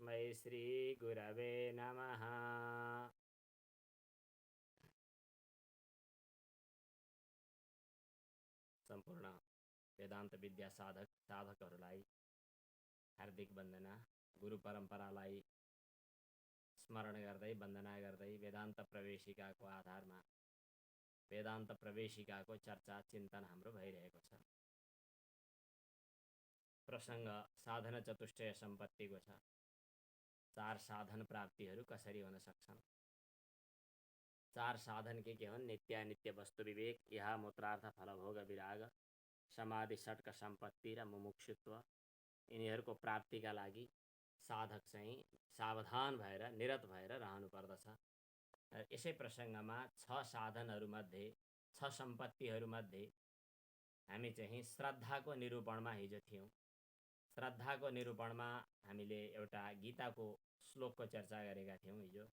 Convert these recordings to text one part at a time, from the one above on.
तस्मै श्री गुरवे नमः। सम्पूर्ण वेदान्त विद्या साधकहरूलाई हार्दिक वन्दना। गुरु परम्परालाई स्मरण गर्दै वन्दना गर्दै वेदान्त प्रवेशिकाको आधारमा वेदान्त प्रवेशिकाको चर्चा चिन्तन हाम्रो भइरहेको छ। प्रसङ्ग साधन चतुष्टय सम्पत्तिको छ। 4 साधन प्राप्तिहरू कसरी हुन सक्छन्? 4 साधन के हुन्? नित्य अनित्य वस्तु विवेक, इह मूत्रार्थ फलभोग विराग, समाधि षट्क सम्पत्ति र मुमुक्षुत्व। यिनीहरूको प्राप्तिका लागि साधक चाहिँ सावधान भएर निरत भएर रहनु पर्दछ। यसै प्रसङ्गमा 6 साधनहरूमध्ये 6 सम्पत्तिहरूमध्ये हामी चाहिँ श्रद्धाको निरूपणमा हिजो थियौँ। श्रद्धाको निरूपणमा हामीले एउटा गीताको श्लोकको चर्चा गरेका थियौँ हिजो।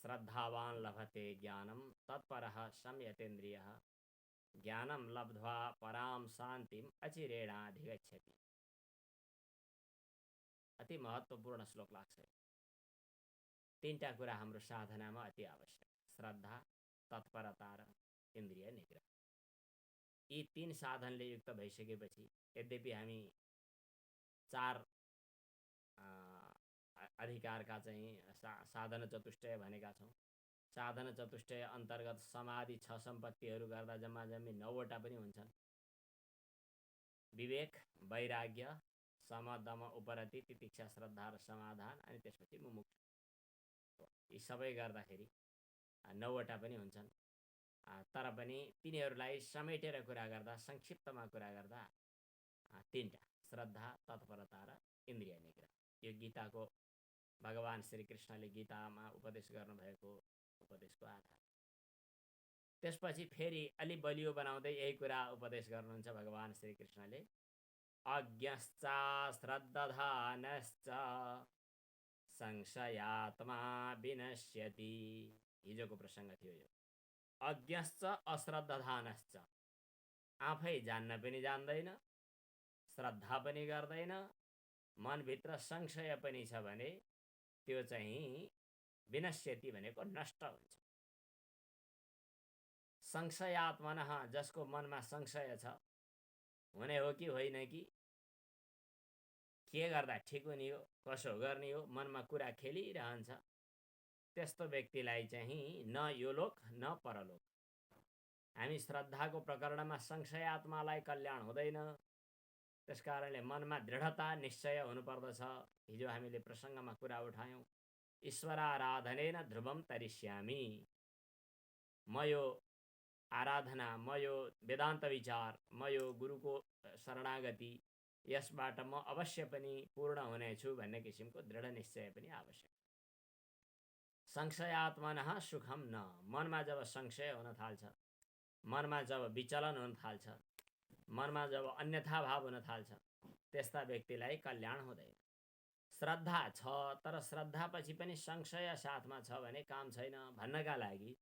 श्रद्धावान लभते ज्ञानम तत्परः संयतेन्द्रियः, ज्ञानम लब्ध्वा पराम शान्तिम अचिरेणाधिगच्छति। अति महत्त्वपूर्ण श्लोक लाग्छ। 3टा कुरा हाम्रो साधनामा अति आवश्यक: श्रद्धा, तत्परता र इन्द्रिय निग्रह। यी 3 साधनले युक्त भइसकेपछि, यद्यपि हामी 4 अधिकारका चाहिँ साधन चतुष्टय भनेका छौँ। साधन चतुष्टय अन्तर्गत समाधि 6 सम्पत्तिहरू गर्दा जम्मा जम्मी 9वटा पनि हुन्छन्। विवेक, वैराग्य, सम दम उपरति, तितिक्षा, श्रद्धा र समाधान, अनि त्यसपछि मुमुक्षु। यी सबै गर्दाखेरि 9वटा पनि हुन्छन्। तर पनि तिनीहरूलाई समेटेर कुरा गर्दा, संक्षिप्तमा कुरा गर्दा 3टा: श्रद्धा, तत्परता र इन्द्रिय निग्रह। यो गीताको भगवान श्री कृष्णले गीतामा उपदेश गर्नुभएको उपदेशको आधार। त्यसपछि फेरि अलि बलियो बनाउँदै यही कुरा उपदेश गर्नुहुन्छ भगवान श्री कृष्णले। अज्ञश्च श्रद्धानश्च संशयात्मा विनश्यति। हिजोको प्रसङ्ग थियो यो। अज्ञश्च अश्रद्धानश्च, आफै जान्न पनि जान्दैन, श्रद्धा पनि गर्दैन, मनभित्र संशय पनि छ भने त्यो चाहिँ विनश्यति भनेको नष्ट हुन्छ। संशयात्मनः, जसको मनमा संशय छ, हुने हो कि होइन कि, के गर्दा ठिक हुने हो, कसो गर्ने हो, मनमा कुरा खेलिरहन्छ, त्यस्तो व्यक्तिलाई चाहिँ न यो लोक न परलोक। हामी श्रद्धाको प्रकरणमा संशयात्मालाई कल्याण हुँदैन। त्यसकारणले मनमा दृढता निश्चय हुनुपर्दछ। हिजो हामीले प्रसङ्गमा कुरा उठायौँ, ईश्वराराधनेन ध्रुवम तरिष्यामि। म यो आराधना, म यो वेदान्त विचार, म यो गुरुको शरणागति, यसबाट म अवश्य पनि पूर्ण हुनेछु भन्ने किसिमको दृढ निश्चय पनि आवश्यक। संशयात्मनः सुखम न, मनमा जब संशय हुन थाल्छ, मनमा जब विचलन हुन थाल्छ, मनमा जब अन्यथा भाव हुन थाल्छ, त्यस्ता व्यक्तिलाई कल्याण हुँदैन। श्रद्धा छ, तर श्रद्धापछि पनि संशय साथमा छ भने काम छैन भन्नका लागि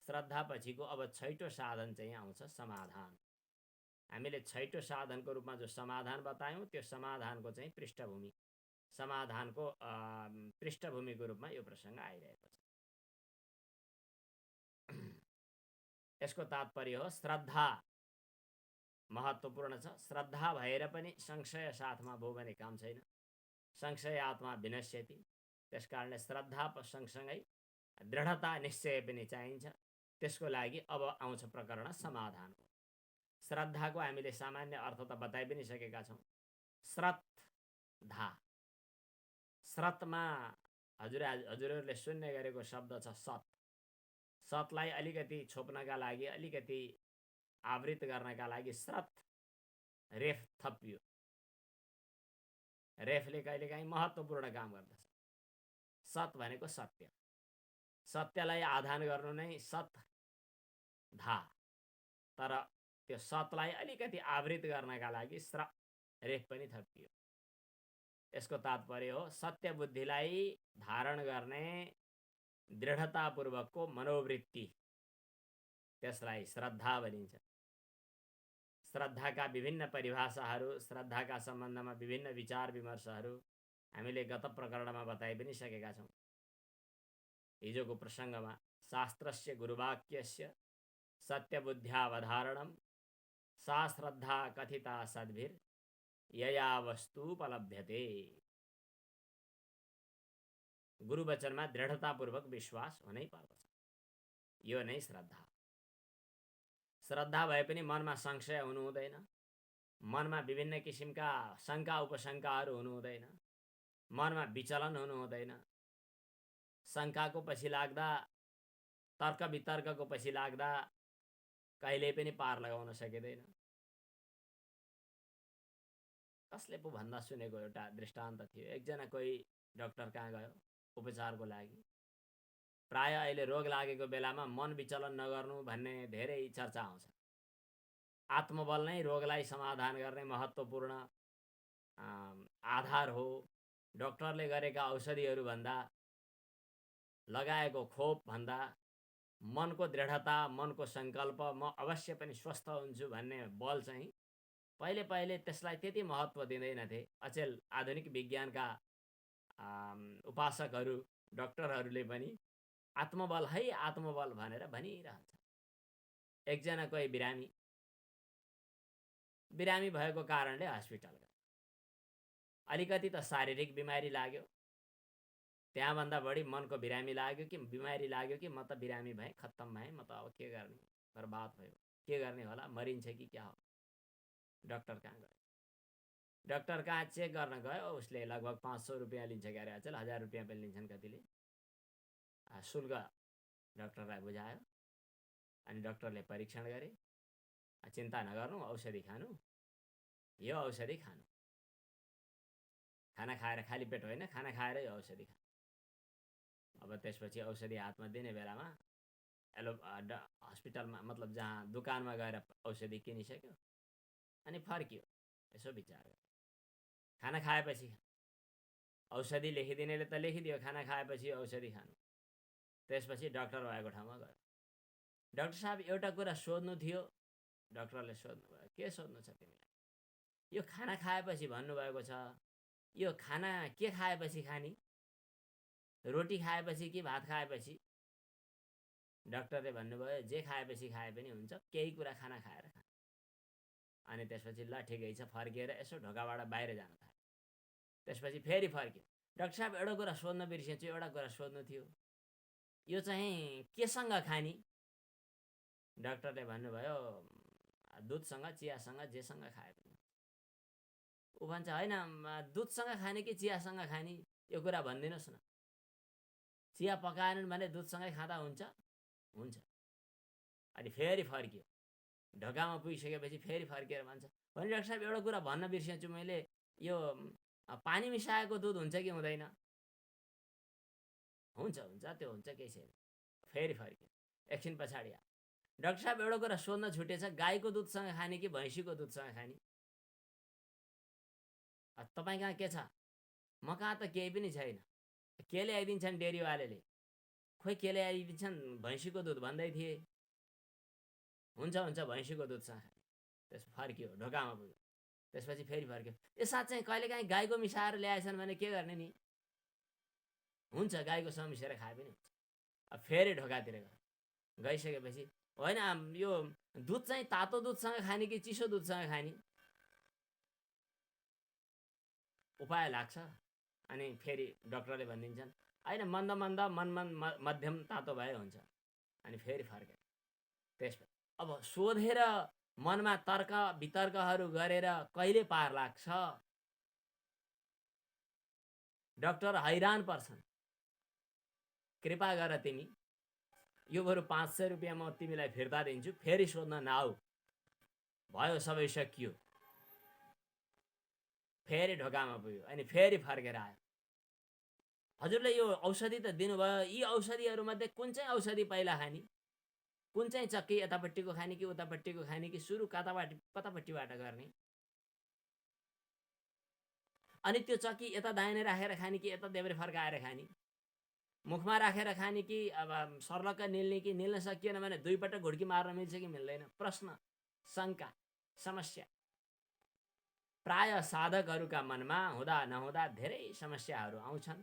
श्रद्धापछिको अब 6टो साधन चाहिँ आउँछ, समाधान। हामीले 6टो साधनको रूपमा जो समाधान बतायौँ, त्यो समाधानको चाहिँ पृष्ठभूमि, समाधानको पृष्ठभूमिको रूपमा यो प्रसङ्ग आइरहेको छ। यसको तात्पर्य हो, श्रद्धा महत्त्वपूर्ण छ। श्रद्धा भएर पनि संशय साथमा भयो भने काम छैन। संशय आत्मा विनश्यति। त्यसकारणले श्रद्धा सँगसँगै दृढता निश्चय पनि चाहिन्छ। त्यसको लागि अब आउँछ प्रकरण समाधानको। श्रद्धाको हामीले सामान्य अर्थ त बताइ पनि सकेका छौँ। श्रद्धा, श्रतमा हजुरहरूले सुन्ने गरेको शब्द छ सत। सतलाई अलिकति छोप्नका लागि, अलिकति आवृत गर्नका लागि श्रत रेफ थपियो। रेफले कहिलेकाहीँ महत्त्वपूर्ण काम गर्दछ। सत भनेको सत्य, सत्यलाई आधान गर्नु नै सत धा। तर त्यो सतलाई अलिकति आवृत गर्नका लागि रेफ पनि थपियो। यसको तात्पर्य हो, सत्य बुद्धिलाई धारण गर्ने दृढतापूर्वकको मनोवृत्ति, त्यसलाई श्रद्धा भनिन्छ। श्रद्धाका विभिन्न परिभाषाहरू, श्रद्धाका सम्बन्धमा विभिन्न विचार विमर्शहरू हामीले गत प्रकरणमा बताइ पनि सकेका छौँ। हिजोको प्रसङ्गमा शास्त्रस्य गुरुवाक्यस्य सत्यबुद्ध्यावधारणम सा श्रद्धा कथिता सद्भिर यया वस्तुपलभ्यते। गुरुवचनमा दृढतापूर्वक विश्वास हुनै पर्दछ, यो नै श्रद्धा। श्रद्धा भए पनि मनमा संशय हुनु हुँदैन, मनमा विभिन्न किसिमका शङ्का उपशङ्काहरू हुनु हुँदैन, मनमा विचलन हुनु हुँदैन। शङ्काको पछि लाग्दा, तर्क वितर्कको पछि लाग्दा कहिले पनि पार लगाउन सकिँदैन। कसले पो भन्दा सुनेको एउटा दृष्टान्त थियो। एकजना कोही डाक्टर कहाँ गयो उपचारको लागि। प्राय अहिले रोग लागेको बेलामा मन विचलन नगर्नु भन्ने धेरै चर्चा आउँछ। आत्मबल नै रोगलाई समाधान गर्ने महत्त्वपूर्ण आधार हो। डाक्टरले गरेका औषधिहरू भन्दा, लगाएको खोप भन्दा मनको दृढता, मनको सङ्कल्प, म अवश्य पनि स्वस्थ हुन्छु भन्ने बल चाहिँ पहिले त्यसलाई त्यति महत्त्व दिँदैनथे। अचेल आधुनिक विज्ञानका उपासकहरू, डाक्टरहरूले पनि आत्मबल है आत्मबल भनेर भनिरहन्छ। एकजना कोही बिरामी भएको कारणले हस्पिटल गयो। अलिकति त शारीरिक बिमारी लाग्यो, त्यहाँभन्दा बढी मनको बिरामी लाग्यो कि बिमारी लाग्यो कि म त बिरामी भएँ, खत्तम भएँ, म त अब के गर्ने, बर्बाद भयो, के गर्ने होला, मरिन्छ कि क्या हो। डाक्टर कहाँ गयो। डाक्टर कहाँ चेक गर्न गयो। उसले लगभग 500 रुपियाँ लिन्छ क्यारे, अचेल 1000 रुपियाँ पनि लिन्छन् कतिले। शुल्क डाक्टरलाई बुझायो अनि डाक्टरले परीक्षण गरे। चिन्ता नगर्नु, औषधि खानु, यो औषधि खानु, खाना खाएर खाली पेट होइन, खाना खाएरै औषधि खानु। अब त्यसपछि औषधि हातमा दिने बेलामा हस्पिटलमा, मतलब जहाँ दुकानमा गएर औषधि किनिसक्यो अनि फर्कियो। यसो विचार गर्यो, खाना खाएपछि औषधि लेखिदिनेले त लेखिदियो, खाना खाएपछि औषधि खानु। त्यसपछि डाक्टर भएको ठाउँमा गयो। डाक्टर साहब एउटा कुरा सोध्नु थियो। डाक्टरले सोध्नुभयो, के सोध्नु छ तिमीलाई? यो खाना खाएपछि भन्नुभएको छ, यो खाना के खाएपछि खाने? रोटी खाएपछि कि भात खाएपछि? डाक्टरले भन्नुभयो, जे खाएपछि खाए पनि हुन्छ, केही कुरा खाना खाएर खानु। अनि त्यसपछि ल ठिकै छ, फर्किएर यसो ढोकाबाट बाहिर जान थाल्यो। त्यसपछि फेरि फर्क्यो। डाक्टर साहब एउटा कुरा सोध्न बिर्सेछु, एउटा कुरा सोध्नु थियो, यो चाहिँ केसँग खाने? डाक्टरले भन्नुभयो, दुधसँग, चियासँग, जेसँग खाए पनि। ऊ भन्छ, होइन, दुधसँग खाने कि चियासँग खाने, यो कुरा भनिदिनुहोस् न। चिया पकाएनन् भने दुधसँगै खाँदा हुन्छ? हुन्छ। अनि फेरि फर्कियो। ढोकामा पुगिसकेपछि फेरि फर्केर भन्छ, भने डाक्टर साहब एउटा कुरा भन्न बिर्सेछु मैले, यो पानी मिसाएको दुध हुन्छ कि हुँदैन? हुन्छ, त्यो हुन्छ, केही छैन। फेरि फर्क्यो। एकछिन पछाडि आयो। डाक्टर साहब एउटा कुरा सोध्न छुटेछ, गाईको दुधसँग खाने कि भैँसीको दुधसँग खाने? तपाईँ कहाँ के छ? म कहाँ त केही पनि छैन। के ल्याइदिन्छन् डेरीवालेले? खोइ के ल्याइदिन्छन्, भैँसीको दुध भन्दै थिए। हुन्छ, भैँसीको दुधसँग खाने। त्यस फर्कियो, ढोकामा पुग्यो। त्यसपछि फेरि फर्क्यो। यो साँच्चै कहिलेकाहीँ गाईको मिसाएर ल्याएछन् भने के गर्ने नि? हुन्छ, गाईकोसँग मिसाएर खाए पनि हुन्छ। अब फेरि ढोकातिर गयो। गइसकेपछि, होइन, यो दुध चाहिँ तातो दुधसँग खाने कि चिसो दुधसँग खाने? उपाय लाग्छ। अनि फेरि डाक्टरले भनिदिन्छन्, होइन, मन्द मध्यम तातो भए हुन्छ। अनि फेरि फर्के। त्यसपछि अब सोधेर मनमा तर्क वितर्कहरू गरेर कहिले पार लाग्छ? डाक्टर हैरान पर्छन्। कृपा गर तिमी, यो बरु 500 रुपियाँ म तिमीलाई फिर्ता दिन्छु, फेरि सोध्न नआऊ। भयो, सबै सकियो। फेरि ढोकामा पुग्यो अनि फेरि फर्केर आयो। हजुरले यो औषधि त दिनुभयो, यी औषधिहरूमध्ये कुन चाहिँ औषधि पहिला खाने? कुन चाहिँ चक्की यतापट्टिको खाने कि उतापट्टिको खाने कि सुरु कतापट्टिबाट गर्ने? अनि त्यो चक्की यता दाहिने राखेर खाने कि यता देब्रे फर्काएर खाने? मुखमा राखेर खाने कि अब सर्लक्क निल्ने कि निल्न सकिएन भने 2 पटक घुड्की मार्न मिल्छ कि मिल्दैन? प्रश्न, शङ्का, समस्या। प्राय साधकहरूका मनमा हुँदा नहुँदा धेरै समस्याहरू आउँछन्।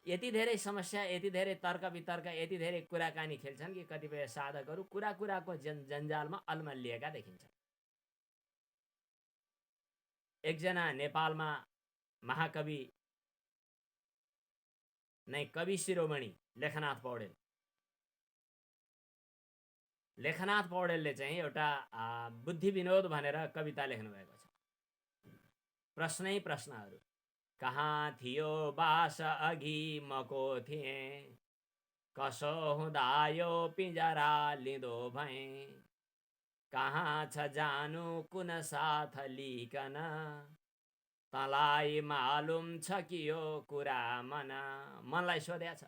यति धेरै समस्या, यति धेरै तर्क वितर्क, यति धेरै कुराकानी खेल्छन् कि कतिपय साधकहरू कुराको जन्जालमा अल्मलिएका देखिन्छन्। एकजना नेपालमा महाकवि नै कवि शिरोमणि लेखनाथ पौडेल, लेखनाथ पौडेलले चाहिँ एउटा बुद्धि विनोद भनेर कविता लेख्नु भएको छ। प्रश्नै प्रश्नहरू। कहाँ थियो बास अघि मको थिएँ, कसो हुँदा यो पिंजरा लिँदो भएँ, कहाँ छ जानु कुन साथ लिकन, तँलाई मालुम छ कि यो कुरा मनलाई सोध्या छ।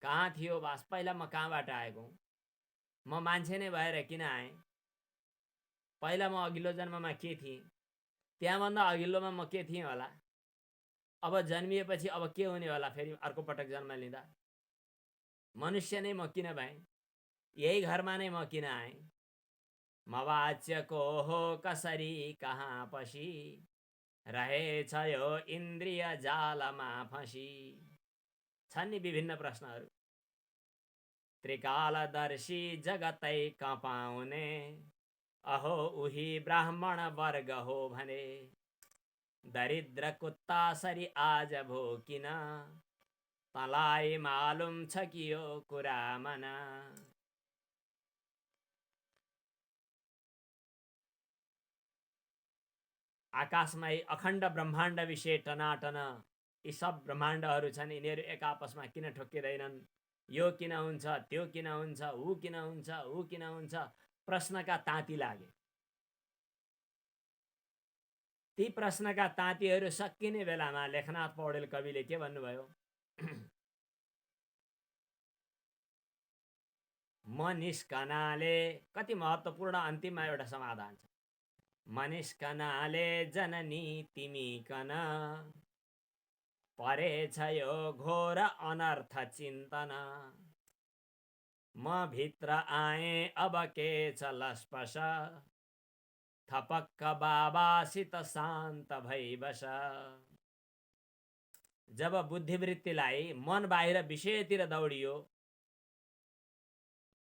कहाँ थियो बास, पहिला म कहाँबाट आएको हुँ, म मान्छे नै भएर किन आएँ, पहिला म अघिल्लो जन्ममा के थिएँ, त्यहाँभन्दा अघिल्लोमा म के थिएँ होला, अब जन्मिएपछि अब के हुने होला फेरि अर्को पटक जन्म लिँदा, मनुष्य नै म किन भएँ, यही घरमा नै म किन आएँ, मवाच्यको हो कसरी कहाँ पसी, रहेछ यो इन्द्रिय जालमा फसी। छन् नि विभिन्न प्रश्नहरू। त्रिकालदर्शी जगतै कपाउने, अहो उही ब्राह्मण वर्ग हो भने, दरिद्र कुत्ता सरी आज भोकिन, तँलाई मालुम छ कि यो कुरा मना। आकाशमा अखण्ड ब्रह्माण्ड विषय टनाटन, यी सब ब्रह्माण्डहरू छन्, यिनीहरू एक आपसमा किन ठोक्किँदैनन्, यो किन हुन्छ, त्यो किन हुन्छ, ऊ किन हुन्छ, ऊ किन हुन्छ, प्रश्नका ताती लागे। ती प्रश्नका तातीहरू सकिने बेलामा लेखनाथ पौडेल कविले के भन्नुभयो, म निस्कनाले, कति महत्त्वपूर्ण अन्तिममा एउटा समाधान छ, म निस्कनाले जननी तिमी कन, परेछ यो घोर अनर्थ चिन्तन, म भित्र आएँ अब के छ लसपस, थपक्क बाबासित शान्त भई बस। जब बुद्धिवृत्तिलाई मन बाहिर विषयतिर दौडियो,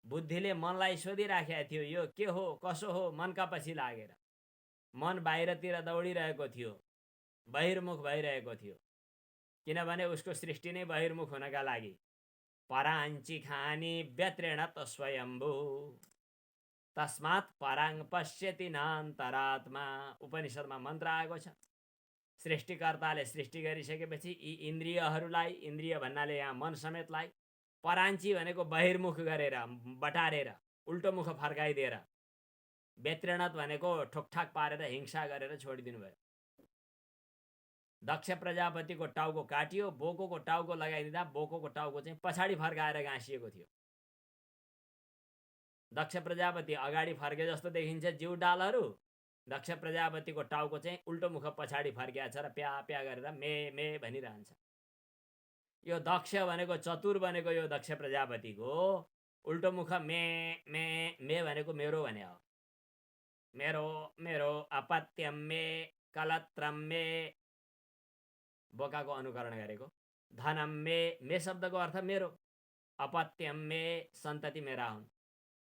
बुद्धिले मनलाई सोधिराखेको थियो यो के हो कसो हो, मनका पछि लागेर मन बाहिरतिर दौडिरहेको थियो, बहिर्मुख भइरहेको थियो, किनभने उसको सृष्टि नै बहिर्मुख हुनका लागि। पराञ्ची खानी व्यत्रेणत स्वयम्भू, तस्मात् पराङ पश्यति नान्तरात्मा। उपनिषदमा मन्त्र आएको छ। सृष्टिकर्ताले सृष्टि गरिसकेपछि यी इन्द्रियहरूलाई, इन्द्रिय भन्नाले यहाँ मन समेतलाई, पराञ्ची भनेको बहिर्मुख गरेर, बटारेर, उल्टो मुख फर्काइदिएर, व्यत्रेणत भनेको ठोकठाक पारेर हिंसा गरेर छोडिदिनु भयो। दक्ष प्रजापतिको टाउको काटियो, बोकोको टाउको लगाइदिँदा बोकोको टाउको चाहिँ पछाडि फर्काएर गाँसिएको थियो। दक्ष प्रजापति अगाडि फर्के जस्तो देखिन्छ जिउ डालहरू, दक्ष प्रजापतिको टाउको चाहिँ उल्टो मुख पछाडि फर्किया छ र प्या प्या गरेर मे मे भनिरहन्छ। यो दक्ष भनेको चतुर भनेको यो दक्ष प्रजापतिको उल्टो मुख मे मे मे भनेको मेरो भने हो। मेरो मेरो अपत्यम मे कलत्रम मे, बोकाको अनुकरण गरेको। धनम मे शब्दको अर्थ मेरो, अपत्यम मे सन्तति मेरा हुन्,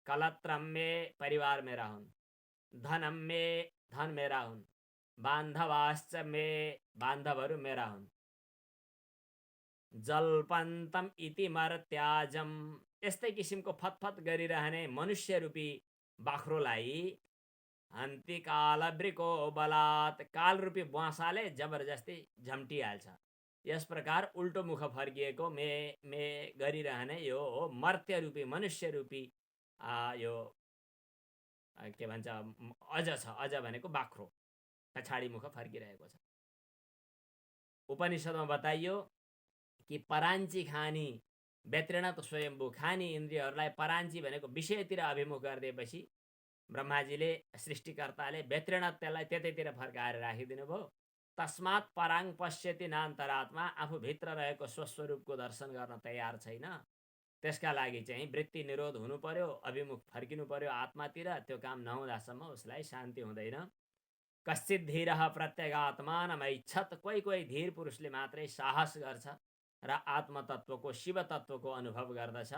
कलत्रम मे परिवार मेरा हुन्, धनम मे धन मेरा हुन्, बान्धवाश्च मे बान्धवहरू मेरा हुन्, जल्पन्तम इति मर्त्याजम, यस्तै किसिमको फतफत गरिरहने मनुष्य रूपी बाख्रोलाई अन्तिकालब्रिको बलात्, काल रूपी बुवासाले जबरजस्ती झम्टिहाल्छ। यस प्रकार उल्टो मुख फर्किएको मे मे गरिरहने यो मर्त्य रूपी, मनुष्य रूपी यो के भन्छ अज छ। अज भनेको बाख्रो, पछाडि मुख फर्किरहेको छ। उपनिषदमा बताइयो कि पराञ्ची खानी व्यत्रेणत स्वयम्भू, खानी इन्द्रियहरूलाई पराञ्ची भनेको विषयतिर अभिमुख गरिदिएपछि ब्रह्माजीले, सृष्टिकर्ताले व्यत्रेणत त्यसलाई त्यतैतिर फर्काएर राखिदिनु भयो। तस्मात् पराङ पश्यति नान्तरात्मा, आफू भित्र रहेको स्वस्वरूपको दर्शन गर्न तयार छैन, त्यसका लागि चाहिँ वृत्ति निरोध हुनु पर्यो, अभिमुख फर्किनु पर्यो आत्मातिर। त्यो काम नहुँदासम्म उसलाई शान्ति हुँदैन। कश्चित धीरः प्रत्यगात्मानमैच्छत्, कोही कोही धीर पुरुषले मात्रै साहस गर्छ र आत्मतत्वको शिव तत्वको अनुभव गर्दछ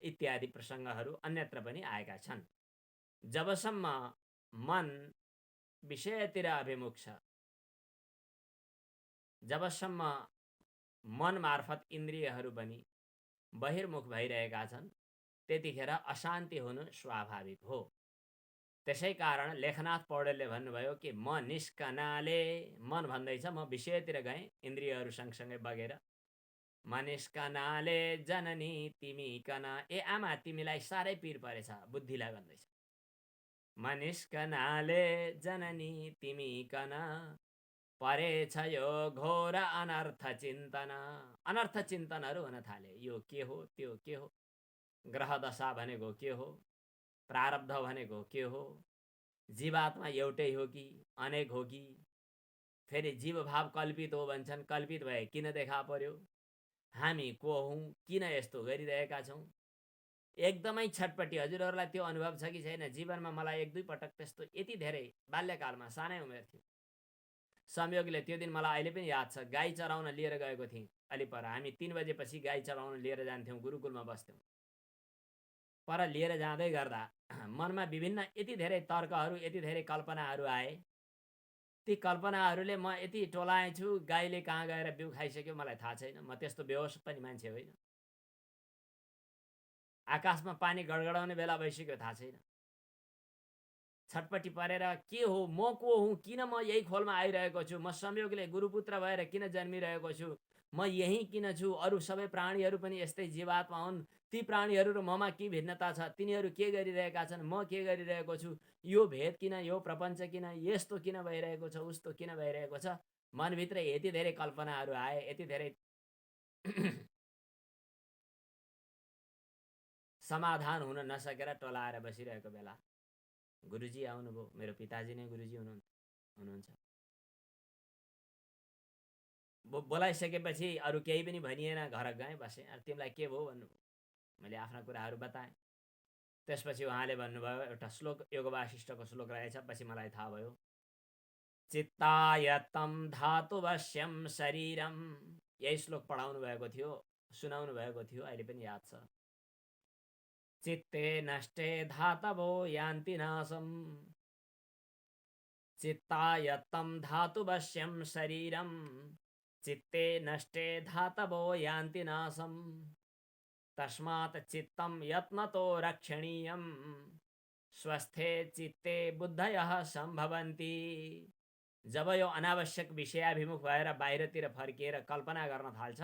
इत्यादि प्रसङ्गहरू अन्यत्र पनि आएका छन्। जबसम्म मन विषयतिर अभिमुख छ, जबसम्म मन मार्फत इन्द्रियहरू पनि बहिर्मुख भइरहेका छन्, त्यतिखेर अशान्ति हुनु स्वाभाविक हो। त्यसै कारण लेखनाथ पौडेलले भन्नुभयो कि म निस्कनाले, मन भन्दैछ म विषयतिर गएँ इन्द्रियहरू सँगसँगै बगेर, म निस्कनाले जननी तिमी कना, ए आमा तिमीलाई साह्रै पिर परेछ, बुद्धिलाई भन्दैछ। म निस्कनाले जननी तिमी कना, परेछ यो घोर अनर्थ चिन्तन। अनर्थ चिन्तनहरू हुन थाले। यो के हो, त्यो के हो, ग्रह दशा भनेको के हो, प्रारब्ध भनेको के हो, जीवात्मा एउटै हो कि अनेक हो कि, फेरि जीव भाव कल्पित हो भन्छन्, कल्पित भए किन देखा पर्यो, हामी को हौँ, किन यस्तो गरिरहेका छौँ। एकदमै छटपटी। हजुरहरूलाई त्यो अनुभव छ कि छैन? जीवनमा मलाई एक दुई पटक त्यस्तो यति धेरै बाल्यकालमा, सानै उमेर थियो, संयोगले त्यो दिन मलाई अहिले पनि याद छ, गाई चराउन लिएर गएको थिएँ अलि पर। हामी 3 बजेपछि गाई चराउन लिएर जान्थ्यौँ, गुरुकुलमा बस्थ्यौँ। पर लिएर जाँदै गर्दा मनमा विभिन्न यति धेरै तर्कहरू, यति धेरै कल्पनाहरू आए। ती कल्पनाहरूले म यति टोलाएछु, गाईले कहाँ गएर बिउ खाइसक्यो मलाई थाहा छैन। म त्यस्तो बेहोस पनि मान्छे होइन। आकाशमा पानी गडगडाउने बेला भइसक्यो, थाहा छैन। छटपटी परेर के हो, म को हुँ, किन म यही खोलमा आइरहेको छु, म संयोगले गुरुपुत्र भएर किन जन्मिरहेको छु, म यहीँ किन छु, अरू सबै प्राणीहरू पनि यस्तै जीवात्मा हुन्, ती प्राणीहरू र ममा के भिन्नता छ, तिनीहरू के गरिरहेका छन्, म के गरिरहेको छु, यो भेद किन, यो प्रपञ्च किन, यस्तो किन भइरहेको छ, उस्तो किन भइरहेको छ। मनभित्र यति धेरै कल्पनाहरू आए, यति धेरै समाधान हुन नसकेर टोलाएर बसिरहेको बेला गुरुजी आउनुभयो। मेरो पिताजी नै गुरुजी हुनुहुन्छ। बोलाइसकेपछि अरू केही पनि भनिएन, घर गएँ, बसेँ। तिमीलाई के भयो भन्नुभयो, मैले आफ्ना कुराहरू बताएँ। त्यसपछि उहाँले भन्नुभयो, एउटा श्लोक, योग वासिष्ठको श्लोक रहेछ, पछि मलाई थाहा भयो, चित्तायत्तं धातुवश्यं शरीरम। यही श्लोक पढाउनु भएको थियो, सुनाउनु भएको थियो, अहिले पनि याद छ। चित्ते नष्टे धातवो यान्ति नाशम, चित्तायत्तं धातुवश्यं शरीरम, चित्ते नष्टे धातवो यान्ति नाशम, तस्मात् चित्तं यत्नतो रक्षणीयं, स्वस्थे चित्ते बुद्धयः सम्भवन्ति। जब यो अनावश्यक विषयाभिमुख भएर बाहिरतिर फर्किएर कल्पना गर्न थाल्छ,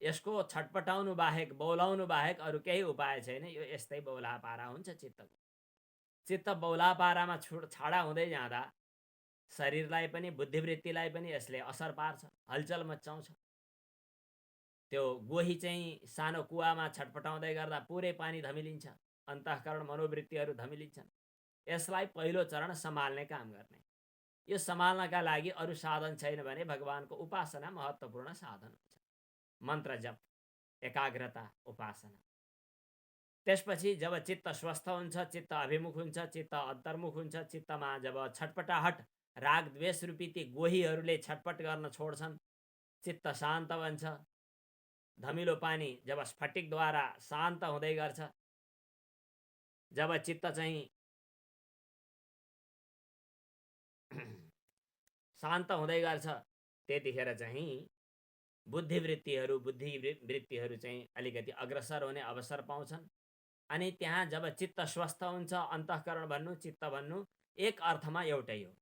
यसको छटपटाउनु बाहेक, बौलाउनु बाहेक अरू केही उपाय छैन। यो यस्तै बौला पारा हुन्छ चित्तको। चित्त बौला पारामा छाडा हुँदै जाँदा शरीरलाई पनि, बुद्धिवृत्तिलाई पनि यसले असर पार्छ, हलचल मचाउँछ। त्यो गोही चाहिँ सानो कुवामा छटपटाउँदै गर्दा पुरै पानी धमिलिन्छ, अन्तःकरण मनोवृत्तिहरू धमिलिन्छन्। यसलाई पहिलो चरण सम्हाल्ने काम गर्ने। यो सम्हाल्नका लागि अरू साधन छैन भने भगवानको उपासना महत्त्वपूर्ण साधन हुन्छ। मन्त्र जप, एकाग्रता, उपासना। त्यसपछि जब चित्त स्वस्थ हुन्छ, चित्त अभिमुख हुन्छ, चित्त अन्तर्मुख हुन्छ, चित्तमा जब छटपटाहट, राग द्वेष रूपी ती गोहीहरूले छटपट गर्न छोड्छन्, चित्त शान्त बन्छ। धमिलो पानी जब स्फटिकद्वारा शान्त हुँदै गर्छ, जब चित्त चाहिँ शान्त हुँदै गर्छ, त्यतिखेर चाहिँ बुद्धिवृत्तिहरू चाहिँ अलिकति अग्रसर हुने अवसर पाउँछन्। अनि त्यहाँ जब चित्त स्वस्थ हुन्छ, अन्तःकरण भन्नु, चित्त भन्नु एक अर्थमा एउटै हो।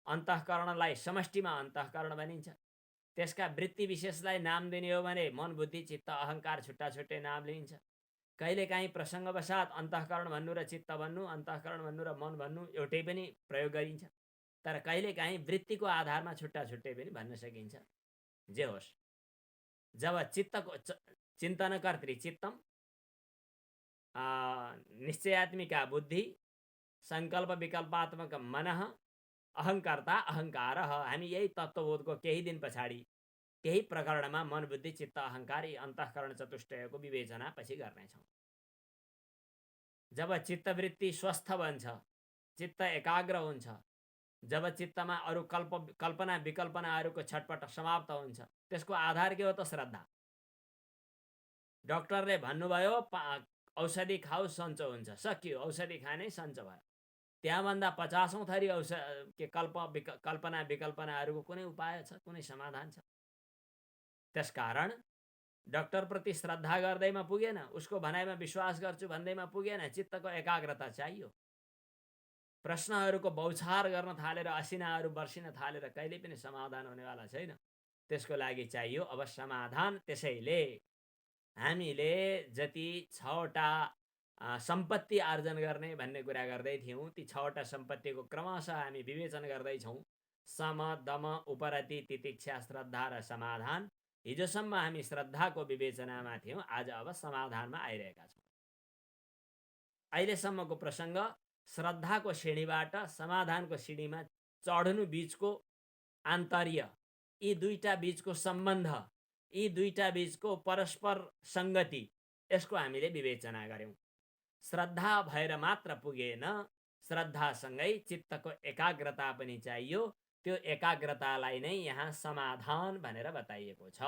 अन्तःकरणलाई समष्टिमा अन्तःकरण भनिन्छ। त्यसका वृत्ति विशेषलाई नाम दिने हो भने मन, बुद्धि, चित्त, अहङ्कार छुट्टा छुट्टै नाम लिइन्छ। कहिलेकाहीँ प्रसङ्गवशात अन्तःकरण भन्नु र चित्त भन्नु, अन्तःकरण भन्नु र मन भन्नु एउटै पनि प्रयोग गरिन्छ। तर कहिलेकाहीँ वृत्तिको आधारमा छुट्टा छुट्टै पनि भन्न सकिन्छ। जे होस्, जब चित्तको चिन्तनकर्त्री चित्तम, निश्चयात्मिका बुद्धि, सङ्कल्प विकल्पात्मक मनः, अहङ्कर्ता अहङ्कार, हामी यही तत्त्वबोधको केही दिन पछाडि त्यही प्रकरणमा मन बुद्धि चित्त अहङ्कार यी अन्तःकरण चतुष्टयको विवेचना पछि गर्नेछौँ। जब चित्तवृत्ति स्वस्थ बन्छ, चित्त एकाग्र हुन्छ, जब चित्तमा अरू कल्पना विकल्पनाहरूको छटपट समाप्त हुन्छ, त्यसको आधार के हो त? श्रद्धा। डक्टरले भन्नुभयो औषधि खाऊ सन्चो हुन्छ, सकियो, औषधि खाने सन्चो भयो। त्यहाँभन्दा 50औं थरी कल्पना विकल्पनाहरूको कुनै उपाय छ, कुनै समाधान छ? त्यसकारण डक्टरप्रति श्रद्धा गर्दैमा पुगेन, उसको भनाइमा विश्वास गर्छु भन्दैमा पुगेन, चित्तको एकाग्रता चाहियो। प्रश्नहरूको बौछार गर्न थालेर असिनाहरू बर्सिन थालेर कहिले पनि समाधान हुनेवाला छैन। त्यसको लागि चाहियो अब समाधान। त्यसैले हामीले जति 6वटा सम्पत्ति आर्जन गर्ने भन्ने कुरा गर्दै थियौँ, ती 6वटा सम्पत्तिको क्रमशः हामी विवेचन गर्दैछौँ। सम, दम, उपरति, तितिक्षा, श्रद्धा र समाधान। हिजोसम्म हामी श्रद्धाको विवेचनामा थियौँ, आज अब समाधानमा आइरहेका छौँ। अहिलेसम्मको प्रसङ्ग श्रद्धाको सिँढीबाट समाधानको सिँढीमा चढ्नु बीचको आन्तर्य, यी दुईटा बीचको सम्बन्ध, यी दुईटा बीचको परस्पर सङ्गति, यसको हामीले विवेचना गर्यौँ। श्रद्धा भएर मात्र पुगेन, श्रद्धासँगै चित्तको एकाग्रता पनि चाहियो। त्यो एकाग्रतालाई नै यहाँ समाधान भनेर बताइएको छ।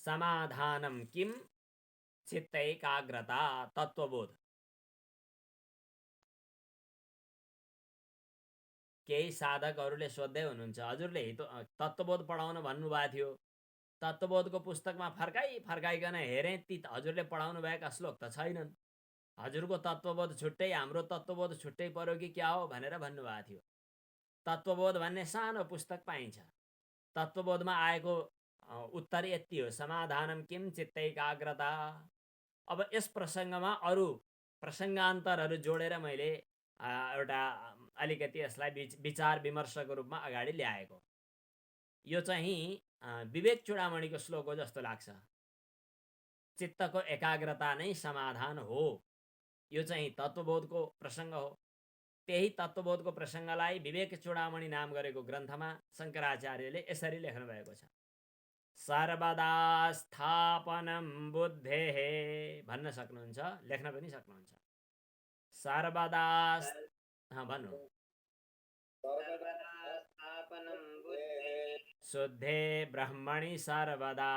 समाधानम किम? चित्त एकाग्रता, तत्त्वबोध। केही साधकहरूले सोध्दै हुनुहुन्छ, हजुरले तत्त्वबोध पढाउन भन्नुभएको थियो, तत्त्वबोधको पुस्तकमा फर्काइकन हेरेँ, ती हजुरले पढाउनु भएका श्लोक त छैनन्। हजुरको तत्त्वबोध छुट्टै, हाम्रो तत्त्वबोध छुट्टै पर्यो कि क्या हो भनेर भन्नुभएको थियो। तत्त्वबोध भन्ने सानो पुस्तक पाइन्छ। तत्त्वबोधमा आएको उत्तर यति हो, समाधानम किम चित्त एकाग्रता। अब यस प्रसङ्गमा अरू प्रसङ्गान्तरहरू जोडेर मैले एउटा अलिकति यसलाई विचार विमर्शको रूपमा अगाडि ल्याएको। यो चाहिँ विवेक चूडामणिको श्लोक हो जस्तो लाग्छ। चित्तको एकाग्रता नै समाधान हो। यो चाहिँ तत्त्वबोधको प्रसङ्ग हो। त्यही तत्त्वबोधको प्रसङ्गलाई विवेक चूडामणि नाम गरेको ग्रन्थमा शङ्कराचार्यले यसरी लेख्नु भएको छ। सर्वदा स्थापनम बुद्धेः भन्न सक्नुहुन्छ, लेख्न पनि सक्नुहुन्छ। सर्वदा भन्नु। शुद्धे ब्रह्मणि सर्वदा।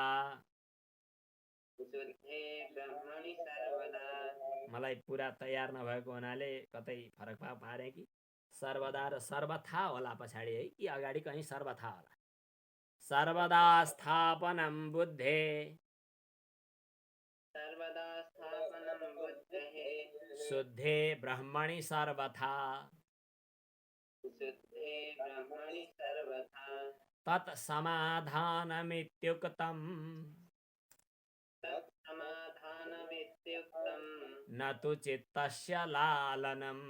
मलाई पुरा तयार नभएको हुनाले कतै फरक पारे कि सर्वदा र सर्वथा होला पछाडि है, कि अगाडि कहीँ सर्वथा होला। सर्वदा स्थापनम बुद्धे, शुद्धे ब्रह्मणि सर्वथा, तत् समाधानमित्युक्तम् न तु चित्तस्य लालनम्।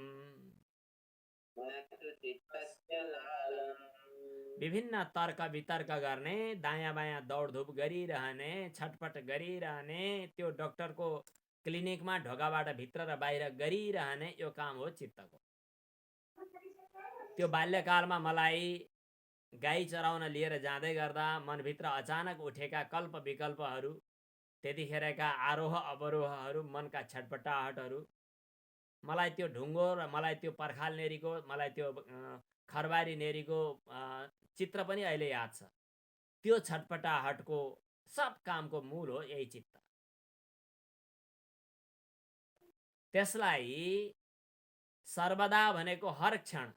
विभिन्न तर्क वितर्क गर्ने, दायाँ बायाँ दौडधुप गरिरहने, छटपट गरिरहने, त्यो डक्टरको क्लिनिकमा ढोकाबाट भित्र र बाहिर गरिरहने यो काम हो चित्तको। त्यो बाल्यकालमा मलाई गाई चराउन लिएर जाँदै गर्दा मनभित्र अचानक उठेका कल्प विकल्पहरू, त्यतिखेरका आरोह अवरोहहरू, मनका छटपटाहटहरू, मलाई त्यो ढुङ्गो र मलाई त्यो पर्खाल नेरीको, मलाई त्यो खरबारी नेरीको चित्र पनि अहिले याद छ। त्यो छटपटाहटको सब कामको मूल हो यही चित्त। त्यसलाई सर्वदा भनेको हर क्षण,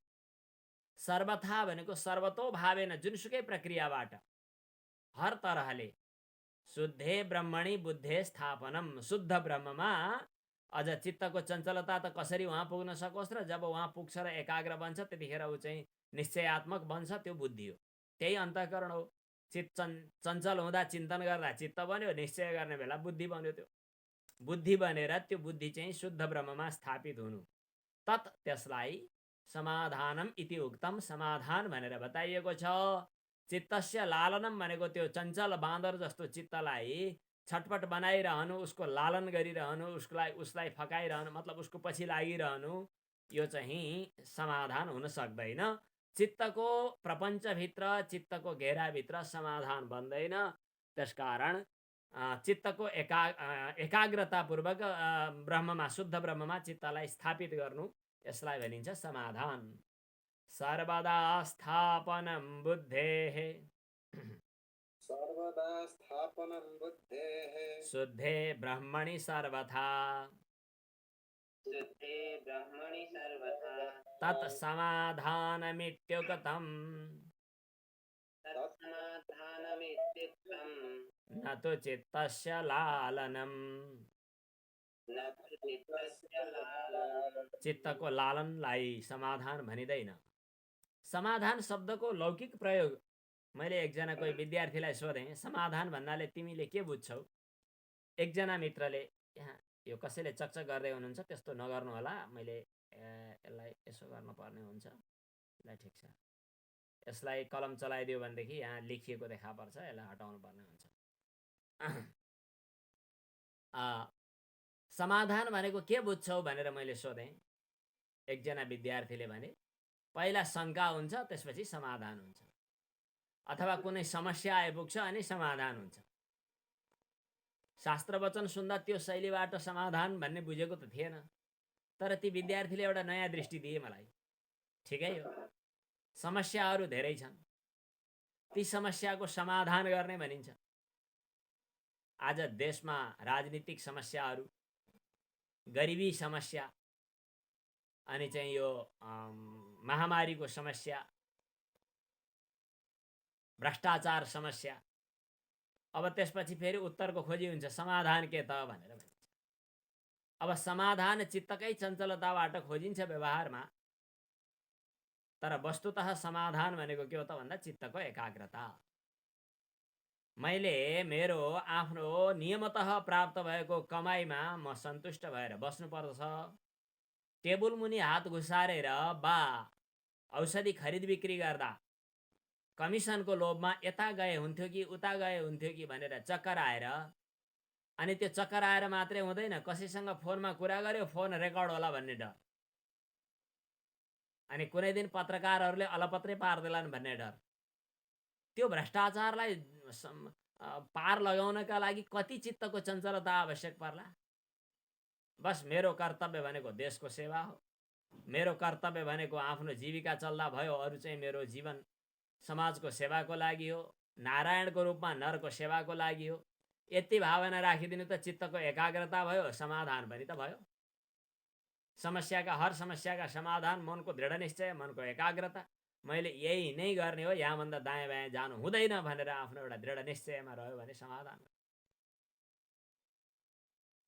सर्वथा भनेको सर्वतोभावेन जुनसुकै प्रक्रियाबाट, हर तरहले, शुद्धे ब्रह्मणि बुद्धे स्थापनम, शुद्ध ब्रह्ममा अझ चित्तको चञ्चलता त कसरी उहाँ पुग्न सकोस् र जब उहाँ पुग्छ र एकाग्र बन्छ त्यतिखेर ऊ चाहिँ निश्चयात्मक बन्छ, त्यो बुद्धि हो। त्यही अन्तःकरण हो। चित्त चञ्चल हुँदा चिन्तन गर्दा चित्त बन्यो, निश्चय गर्ने बेला बुद्धि बन्यो। त्यो बुद्धि बनेर त्यो बुद्धि चाहिँ शुद्ध ब्रह्ममा स्थापित हुनु, तत् त्यसलाई समाधानम इति उक्तम, समाधान भनेर बताइएको छ। चित्तस्य लालनम भनेको त्यो चञ्चल बाँदर जस्तो चित्तलाई छटपट बनाइरहनु, उसको लालन गरिरहनु, उसलाई फकाइरहनु, मतलब उसको पछि लागिरहनु, यो चाहिँ समाधान हुन सक्दैन। चित्तको प्रपञ्चभित्र, चित्तको घेराभित्र समाधान बन्दैन। त्यसकारण चित्तको एकाग्रतापूर्वक ब्रह्ममा, शुद्ध ब्रह्ममा चित्तलाई स्थापित गर्नु, यसलाई भनिन्छ समाधान। सर्वदा स्थापनं बुद्धेः सर्वदा स्थापनं बुद्धेः शुद्धे ब्रह्मणि सर्वथा शुद्धे ब्रह्मणि सर्वथा तत्समाधानमित्युक्तम् तत्समाधानमित्युक्तम् न तु चित्तस्य लालनम्। न तु चित्तस्य लालनम्। चित्तको लालनलाई समाधान भनिँदैन। समाधान शब्दको लौकिक प्रयोग, मैले एकजना कोही विद्यार्थीलाई सोधेँ, समाधान भन्नाले तिमीले के बुझ्छौ? एकजना मित्रले, यहाँ यो कसैले चकचक गर्दै हुनुहुन्छ, त्यस्तो नगर्नु होला, मैले यसलाई यसो गर्नुपर्ने हुन्छ, ल ठिक छ, यसलाई कलम चलाइदियो भनेदेखि यहाँ लेखिएको देखा पर्छ, यसलाई हटाउनु पर्ने हुन्छ। समाधान भनेको के बुझ्छौ भनेर मैले सोधेँ। एकजना विद्यार्थीले भने, पहिला शङ्का हुन्छ, त्यसपछि समाधान हुन्छ, अथवा कुनै समस्या आइपुग्छ अनि समाधान हुन्छ। शास्त्र वचन सुन्दा त्यो शैलीबाट समाधान भन्ने बुझेको त थिएन, तर ती विद्यार्थीले एउटा नयाँ दृष्टि दिए मलाई। ठिकै हो, समस्याहरू धेरै छन्, ती समस्याको समाधान गर्ने भनिन्छ। आज देशमा राजनीतिक समस्याहरू, गरिबी समस्या, अनि चाहिँ यो महामारीको समस्या, भ्रष्टाचार समस्या, अब त्यसपछि फेरि उत्तरको खोजी हुन्छ, समाधान के त भनेर भनिन्छ। अब समाधान चित्तकै चञ्चलताबाट खोजिन्छ व्यवहारमा, तर वस्तुतः समाधान भनेको के हो त भन्दा चित्तको एकाग्रता। मैले मेरो आफ्नो नियमतः प्राप्त भएको कमाइमा म सन्तुष्ट भएर बस्नु पर्दछ। टेबुल मुनि हात घुसारेर बा औषधि खरिद बिक्री गर्दा कमिसनको लोभमा यता गए हुन्थ्यो कि उता गए हुन्थ्यो कि भनेर चक्कर आएर, अनि त्यो चक्कर आएर मात्रै हुँदैन, कसैसँग फोनमा कुरा गर्यो, फोन रेकर्ड होला भन्ने डर, अनि कुनै दिन पत्रकारहरूले अलपत्रै पार्देलान् भन्ने डर। त्यो भ्रष्टाचारलाई पार लगाउनका लागि कति चित्तको चञ्चलता आवश्यक पर्ला? बस मेरो कर्तव्य भनेको देशको सेवा हो, मेरो कर्तव्य भनेको आफ्नो जीविका चल्दा भयो, अरू चाहिँ मेरो जीवन समाजको सेवाको लागि हो, नारायणको रूपमा नरको सेवाको लागि हो। यति भावना राखिदिनु त चित्तको एकाग्रता भयो, समाधान पनि त भयो। समस्याका, हर समस्याका समाधान मनको दृढ निश्चय, मनको एकाग्रता, मैले यही नै गर्ने हो, यहाँभन्दा दायाँ बायाँ जानु हुँदैन भनेर आफ्नो एउटा दृढ निश्चयमा रह्यो भने समाधान।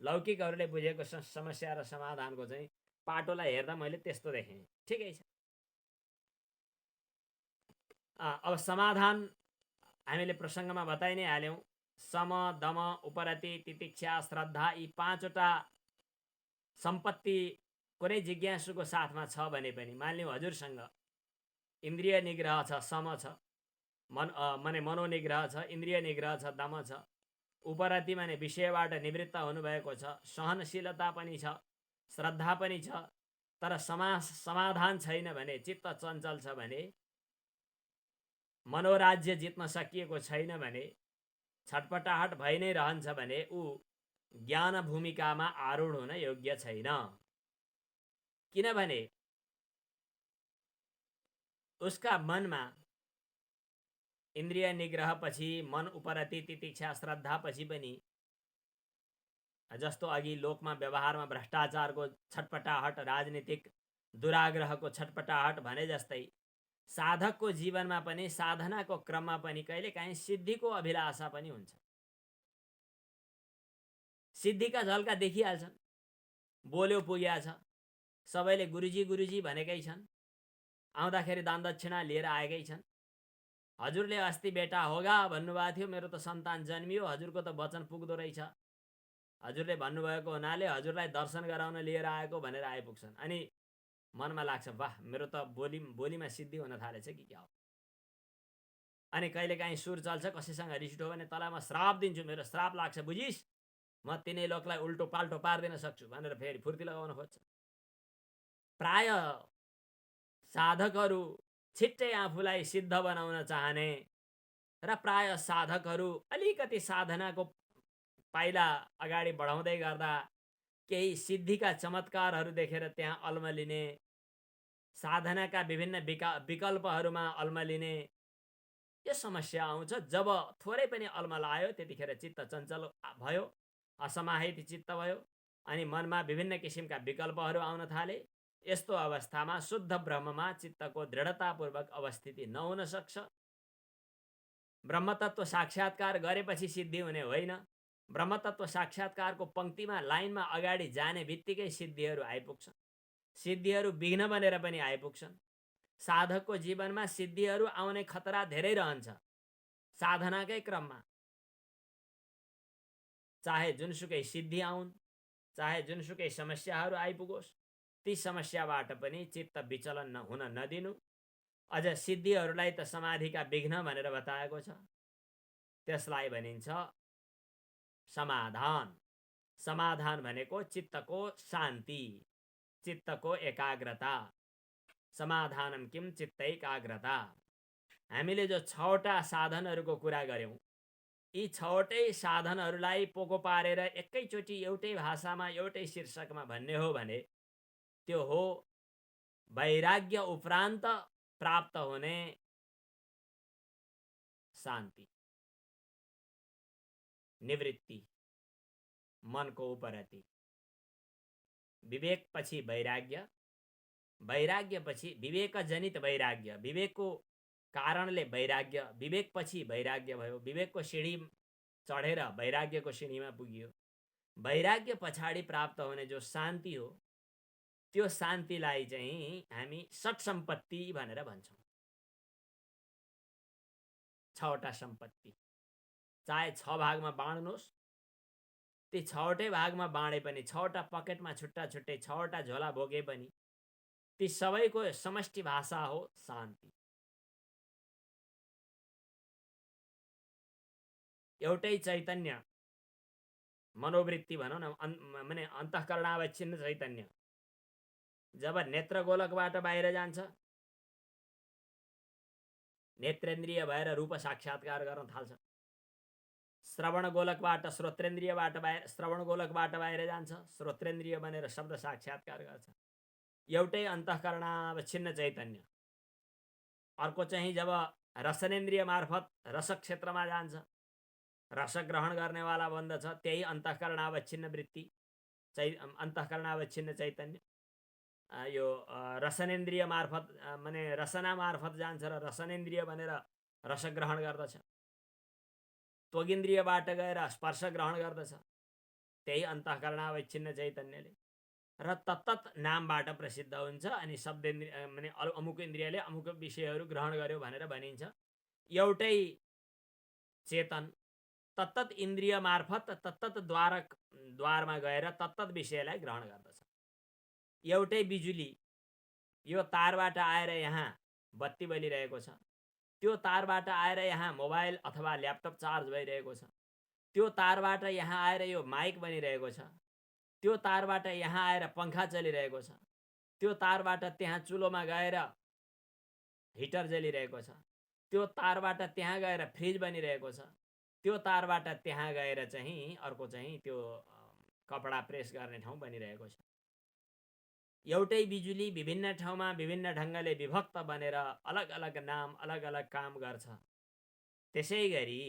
लौकिकहरूले बुझेको समस्या र समाधानको चाहिँ पाटोलाई हेर्दा मैले त्यस्तो देखेँ। ठिकै छ। अब समाधान हामीले प्रसङ्गमा बताइ नै हाल्यौँ। सम, दम, उपरति, तितिक्षा, श्रद्धा, यी पाँचवटा सम्पत्ति कुनै जिज्ञासुको साथमा छ भने पनि, मानिलिउँ हजुरसँग इन्द्रिय निग्रह छ, सम छ, माने मनोनिग्रह छ, इन्द्रिय निग्रह छ, दम छ, उपरति माने विषयबाट निवृत्त हुनुभएको छ, सहनशीलता पनि छ, श्रद्धा पनि छ, तर समाधान छैन भने, चित्त चञ्चल छ भने, मनोराज्य जित्न सकिएको छैन भने, छटपटाहट भइ नै रहन्छ भने, ऊ ज्ञान भूमिकामा आरूढ हुन योग्य छैन। किनभने उसका मनमा इन्द्रिय निग्रह पछि, मन उपरति, तितिक्षा, श्रद्धा पछि पनि, जस्तो अघि लोकमा व्यवहारमा भ्रष्टाचारको छटपटाहट, राजनीतिक दुराग्रहको छटपटाहट भने जस्तै, साधकको जीवनमा पनि, साधनाको क्रममा पनि कहिलेकाहीँ सिद्धिको अभिलाषा पनि हुन्छ। सिद्धिका झल्का देखिहाल्छन्, बोल्यो पुग्या छ, सबैले गुरुजी गुरुजी भनेकै छन्, आउँदाखेरि दान दक्षिणा लिएर आएकै छन्। हजुरले अस्ति बेटा होगा भन्नुभएको थियो, मेरो त सन्तान जन्मियो, हजुरको त वचन पुग्दो रहेछ, हजुरले भन्नुभएको हुनाले हजुरलाई दर्शन गराउन लिएर आएको भनेर आइपुग्छन्। अनि मनमा लाग्छ, वाह, मेरो त बोलीमा सिद्धि हुन थालेछ कि क्या हो। अनि कहिलेकाहीँ सुर चल्छ, कसैसँग रिस उठ्यो भने तँलाई म श्राप दिन्छु, मेरो श्राप लाग्छ बुझिस्, म तिनै लोकलाई उल्टो पाल्टो पारिदिन सक्छु भनेर फेरि फुर्ती लगाउन खोज्छ। प्राय साधकहरू छिट्टै आफूलाई सिद्ध बनाउन चाहने र प्राय साधकहरू अलिकति साधनाको पाइला अगाडि बढाउँदै गर्दा केही सिद्धिका चमत्कारहरू देखेर त्यहाँ अल्मलिने, साधनाका विभिन्न विकल्पहरूमा अल्मलिने, यो समस्या आउँछ। जब थोरै पनि अल्मलायो त्यतिखेर चित्त चञ्चल भयो, असमाहित चित्त भयो, अनि मनमा विभिन्न किसिमका विकल्पहरू आउन थाले। यस्तो अवस्थामा शुद्ध ब्रह्ममा चित्तको दृढतापूर्वक अवस्थिति नहुन सक्छ। ब्रह्मतत्व साक्षात्कार गरेपछि सिद्धि हुने होइन। ब्रह्मतत्व साक्षात्कारको पङ्क्तिमा लाइनमा अगाडि जाने बित्तिकै सिद्धिहरू आइपुग्छन्। सिद्धिहरू विघ्न बनेर पनि आइपुग्छन्। साधकको जीवनमा सिद्धिहरू आउने खतरा धेरै रहन्छ। साधनाकै क्रममा चाहे जुनसुकै सिद्धि आउन्, चाहे जुनसुकै समस्याहरू आइपुगोस्, ती समस्याबाट पनि चित्त विचलन हुन नदिनु। अझ सिद्धिहरूलाई त समाधिका विघ्न भनेर बताएको छ। त्यसलाई भनिन्छ समाधान। समाधान भनेको चित्तको शान्ति, चित्तको एकाग्रता। समाधानम किम चित्तैकाग्रता। हामीले जो 6वटा साधनहरूको कुरा गर्यौं, यी 6वटै साधनहरूलाई पोको पारेर एकैचोटि एउटै भाषामा एउटै शीर्षकमा भन्ने हो भने त्यो हो वैराग्य उपरान्त प्राप्त हुने शान्ति, निवृत्ति, मनको उपरति। विवेक पछि वैराग्य, वैराग्य पछि विवेक जनित वैराग्य, विवेकको कारणले वैराग्य, विवेक पछि वैराग्य भयो। विवेकको सिँढी चढेर वैराग्यको सिँढीमा पुगियो। वैराग्य पछाडि प्राप्त हुने जो शान्ति हो, त्यो शान्तिलाई चाहिँ हामी षट सम्पत्ति भनेर भन्छौँ। 6वटा सम्पत्ति, चाहे 6 भागमा बाँड्नुहोस्, ती 6वटै भागमा बाँडे पनि, 6वटा पकेटमा छुट्टा छुट्टै 6वटा झोला भोगे पनि ती सबैको समष्टि भाषा हो शान्ति। एउटै चैतन्य, मनोवृत्ति भनौँ न, माने अन्तःकरणावच्छिन्न चैतन्य जब नेत्र गोलकबाट बाहिर जान्छ, नेत्रेन्द्रिय भएर रूप साक्षात्कार गर्न थाल्छ। श्रवण गोलकबाट श्रवण गोलकबाट बाहिर जान्छ, श्रोत्रेन्द्रिय बनेर शब्द साक्षात्कार गर्छ। एउटै अन्तःकरणावच्छिन्न चैतन्य। अर्को चाहिँ जब रसनेन्द्रिय मार्फत रस क्षेत्रमा जान्छ, रस ग्रहण गर्नेवाला बन्दछ, त्यही अन्तःकरणावच्छिन्न वृत्ति, अन्तःकरणावच्छिन्न चैतन्य। यो रसनेन्द्रिय मार्फत माने रसना मार्फत जान्छ र रसनेन्द्रिय बनेर रस ग्रहण गर्दछ। त्वगिन्द्रियबाट गएर स्पर्श ग्रहण गर्दछ, त्यही अन्तःकरणावच्छिन्न चैतन्यले। र तत्तत नामबाट प्रसिद्ध हुन्छ। अनि शब्देन्द्रिय माने अमुक इन्द्रियले अमुक विषयहरू ग्रहण गर्यो भनेर भनिन्छ। एउटै चेतन तत्तत इन्द्रिय मार्फत तत्तत द्वारमा गएर तत्तत विषयलाई ग्रहण गर्दछ। एउटै बिजुली यो तारबाट आएर यहाँ बत्ती बलिरहेको छ, त्यो तारबाट आएर यहाँ मोबाइल अथवा ल्यापटप चार्ज भइरहेको छ, त्यो तारबाट यहाँ आएर यो माइक बनिरहेको छ, त्यो तारबाट यहाँ आएर पंखा चलिरहेको छ, त्यो तारबाट त्यहाँ चुलोमा गएर हिटर जलिरहेको छ, त्यो तारबाट त्यहाँ गएर फ्रिज बनिरहेको छ, त्यो तारबाट त्यहाँ गएर चाहिँ अर्को चाहिँ त्यो कपडा प्रेस गर्ने ठाउँ बनिरहेको छ। एउटै बिजुली विभिन्न ठाउँमा विभिन्न ढङ्गले विभक्त बनेर अलग अलग नाम अलग अलग काम गर्छ। त्यसै गरी